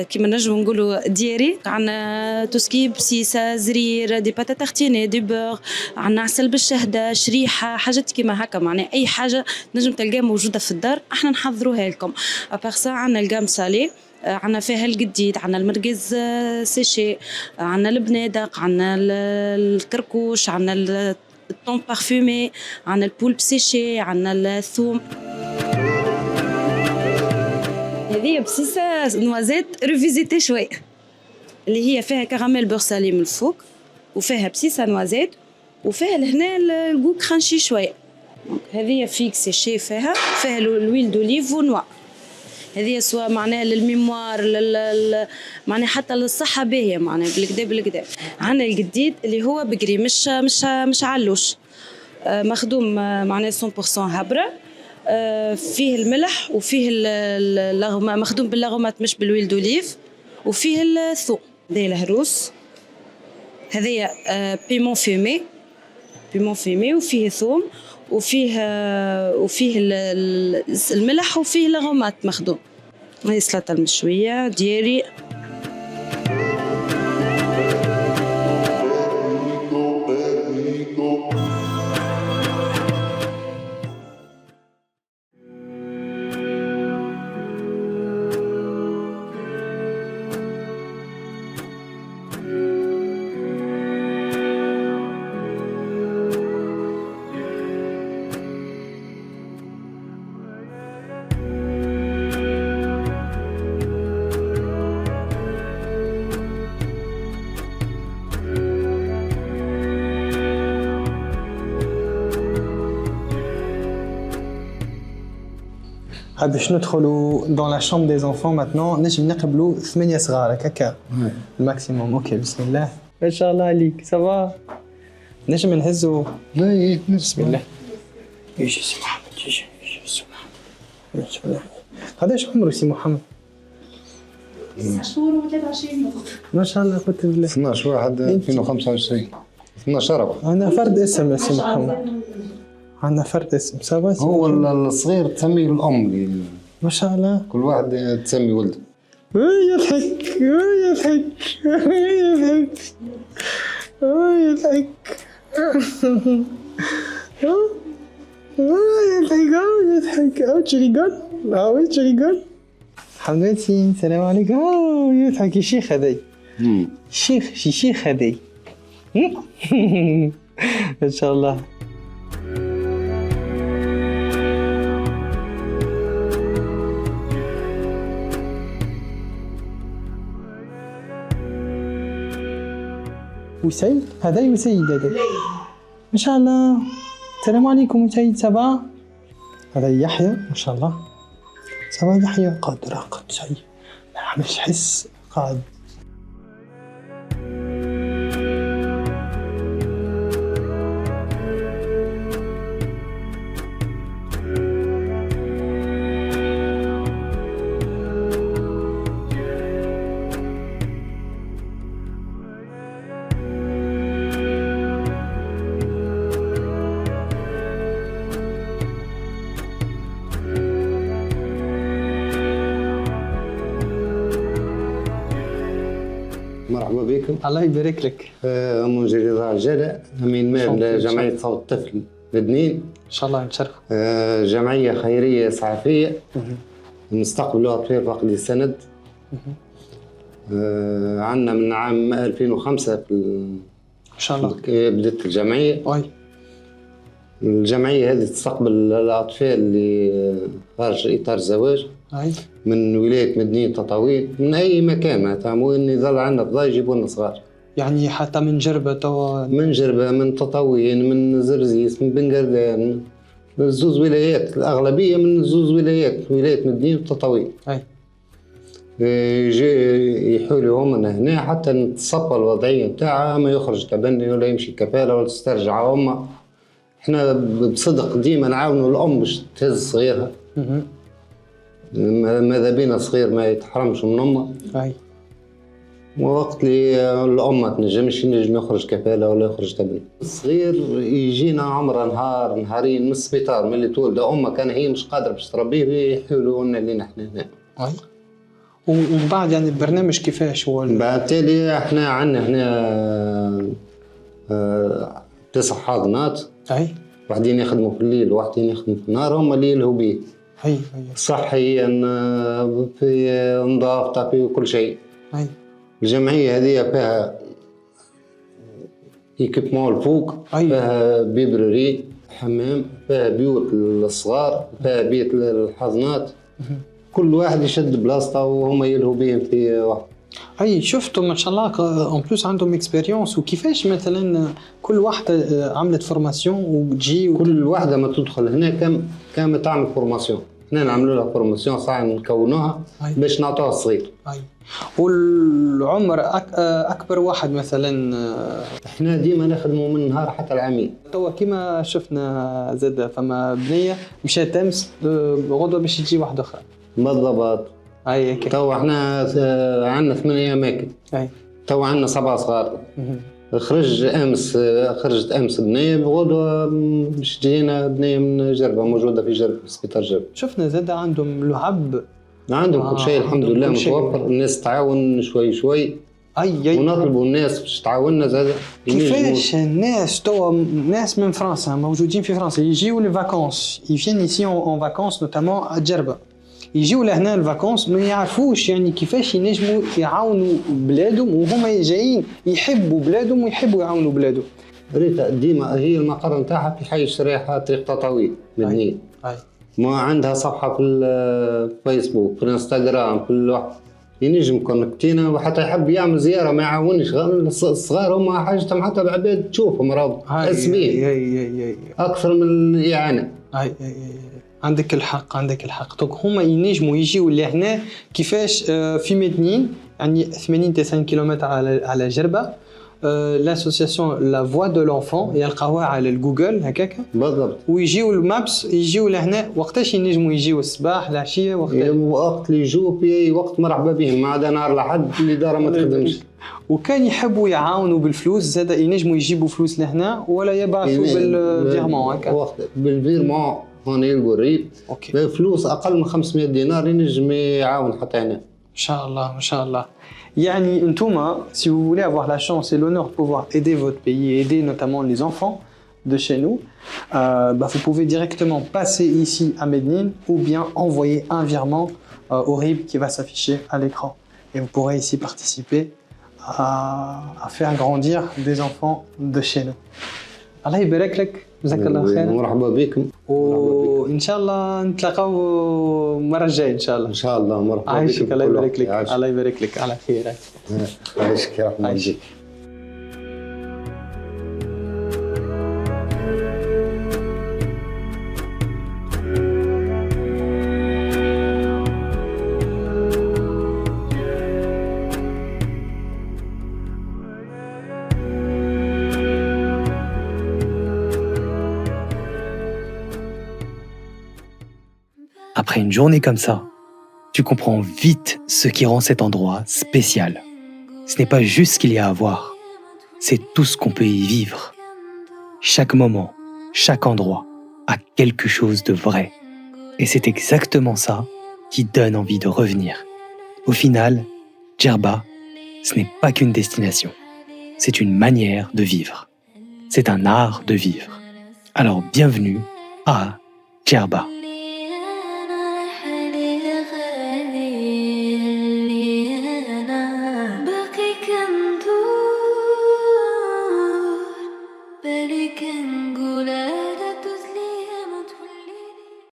كيما نجمو نقولوا دياري. عنا توسكي بسيسه، زرير، دي باتا تارتيني، دي بور، عنا عسل بالشهده، شريحه، حاجات كيما هكا. معناها اي حاجه نجم تلقاها موجوده في الدار احنا نحضروها لكم. ابارسا عنا الجام سالي، عنا فيها الجديد، عنا المرقز سيشي، عنا البنادق، عنا الكركوش، عنا الطون بارفومي، عنا البولب سيشي، عنا الثوم. هذه بسيسة نوازيت ريفيزيتي شوي، اللي هي فيها كراميل بورسالي من الفوق، وفيها بسيسة نوازيت، وفيها لهنا الجو كرانشي شوي. هذه فيك سيشي، فيها الويل دوليف ونوا. هذه سواء معناها للميموار معناها حتى للصحة باهية معناها بالكدا. عندنا الجديد اللي هو بقري مش علوش، مخدوم معناها 100% هبرة، فيه الملح وفيه مخدوم باللغمات مش بالويل دوليف، وفيه الثوم. هذا الهروس، هذايا بيمون فيمي وفيه ثوم وفيه الملح وفيه لغمات مخدوم. هاي سلطة المشوية دياري. باش ندخلوا dans la chambre des enfants maintenant. نجم نقبلوا 8 صغار هكا الماكسيموم. اوكي بسم الله ما شاء الله عليك. سافا نجم نهزوا؟ لا بسم الله. يجي سي محمد يجي سي محمد. بسم الله. قداش عمره سي محمد؟ 9 شهور و23 يوم. ما شاء الله قلت بالله. 12 واحد 2025 12 أنا فرد اسم سي محمد. عندنا فرد اسم. سافا هو الصغير تسميه الأم. ما شاء الله. كل واحد تسمي ولده. يضحك يضحك يضحك يضحك يضحك. أو تشريقون حمدتي السلام عليكم. يضحك الشيخ هذي. شيخ هذي. إن شاء الله. وسيد هذا وسيد هذا ما شاء الله. السلام عليكم وسيد. سافا هذا يحيى ما شاء الله. سافا يحيى قاعد راقد سيد ما عملش حس قاعد. مرحبا بكم. الله يبارك لك. منجي رضا عجالة، أمين مال جمعية صوت الطفل لبنان. إن شاء الله نتشرفوا. جمعية خيرية إسعافية نستقبلوا أطفال فاقدي السند. عندنا من عام 2005 إن شاء الله بدأت الجمعية. الجمعية هذه تستقبل الأطفال اللي خارج إطار الزواج من ولاية مدنية تطاوين، من أي مكان معناتها وين يظل عندنا فضا يجيبوا لنا صغار. يعني حتى من جربة توا؟ من جربة، من تطاوين، من زرزيس، من بن قردان، من زوز ولايات. الأغلبية من زوز ولايات، ولاية مدنية وتطاوين. يحولوا هم من هنا حتى نتصفى الوضعية نتاعها، ما يخرج تبني ولا يمشي كفالة ولا تسترجع أمه. احنا بصدق ديما نعاونوا الأم باش تهز صغيرها. ماذا بينا صغير ما يتحرمش من أمه. ووقت اللي الأم ما تنجمش ينجم يخرج كفالة ولا يخرج تبني. الصغير يجينا عمره نهار نهارين من السبيطار من اللي تولد أمه كان هي مش قادرة باش تربيه يحولوا لنا اللي نحن هنا. ومن بعد يعني البرنامج كيفاش هو؟ بعد تالي احنا عندنا هنا 9 حاضنات. واحدين يخدموا في الليل وواحدين يخدموا في النهار، هم اللي يلهوا بيه. صحيا في نظافة في كل شيء. الجمعية هذه فيها إيكيبمون الفوق، فيها بيبرري حمام، فيها بيوت للصغار، فيها بيت للحضنات. كل واحد يشد بلاصته وهم يلهوا بهم في واحد. شفتوا ما شاء الله اون بلوس عندهم اكسبيريونس. وكيفاش مثلا كل واحدة عملت فورماسيون وتجي كل واحدة ما تدخل هنا كان تعمل فورماسيون. حنا نعملوا لها فورماسيون صح نكونوها باش نعطوها الصغير. والعمر اكبر واحد مثلا احنا ديما نخدموا من نهار حتى العامين. توا كيما شفنا زاد فما بنيه مشات امس غدوه باش تجي واحده اخرى. بالضبط. اي توا احنا عندنا 8 اماكن. اي توا عندنا 7 صغار. خرجت امس بنيه بغدوه باش تجينا بنيه من جربه موجوده في جربه في سبيطار جربه. شفنا زاد عندهم لعب، عندهم كل شيء الحمد لله متوفر. الناس تعاون شوي ونطلبوا الناس باش تعاوننا زاد. كيفاش الناس توا ناس من فرنسا موجودين في فرنسا يجيو لي فاكونس يفين ايسي اون فاكونس نوتامون ا جربه، يجيو لهنا الفاكونس ما يعرفوش يعني كيفاش ينجموا يعاونوا بلادهم وهما جايين يحبوا بلادهم ويحبوا يعاونوا بلادهم. ريتا ديما هي المقر نتاعها في حي الشريحه طريق تطاوي مدنيه. ما عندها صفحه في الفيسبوك في الانستغرام في الواحد ينجم كونكتينا وحتى يحب يعمل زياره ما يعاونش. الصغار هما حاجتهم حتى العباد تشوفهم راهو تحس بيه اكثر من الاعانه. عندك الحق دونك هما ينجموا يجيو لهنا كيفاش في مدنين يعني 80-90 كيلومتر على جربه. لاسوسياسيون لا فوا دو لونفون يلقاوها على الجوجل هكاك بالضبط، ويجيو المابس يجيو لهنا. وقتاش ينجموا يجيو الصباح العشيه وقت اللي يجوا في اي وقت مرحبا بهم، ما عدا نهار الاحد الاداره ما تخدمش. وكان يحبوا يعاونوا بالفلوس زاد ينجموا يجيبوا فلوس لهنا ولا يبعثوا بالفيرمون هكا وقت بالفيرمون هون يلقوا الريب. فلوس اقل من 500 دينار ينجم يعاون حتى هنا. ان شاء الله ان شاء الله. يعني انتوما si vous voulez avoir la chance et l'honneur de pouvoir aider votre pays et aider notamment les enfants de chez nous, vous pouvez directement passer ici à Mednine ou bien envoyer un virement au RIB qui va s'afficher à l'écran. Et vous pourrez ici participer à faire grandir des enfants de chez nous. Allah يبارك لك، جزاك الله خير. مرحبا بكم. وان شاء الله نتلاقاو المره الجايه ان شاء الله. ان شاء الله مرحبا بكم. عايشك الله يبارك لك. الله يبارك لك على خير. عايشك يا رحمن الله. Après une journée comme ça, tu comprends vite ce qui rend cet endroit spécial. Ce n'est pas juste ce qu'il y a à voir, c'est tout ce qu'on peut y vivre. Chaque moment, chaque endroit a quelque chose de vrai. Et c'est exactement ça qui donne envie de revenir. Au final, Djerba, ce n'est pas qu'une destination, c'est une manière de vivre. C'est un art de vivre. Alors bienvenue à Djerba.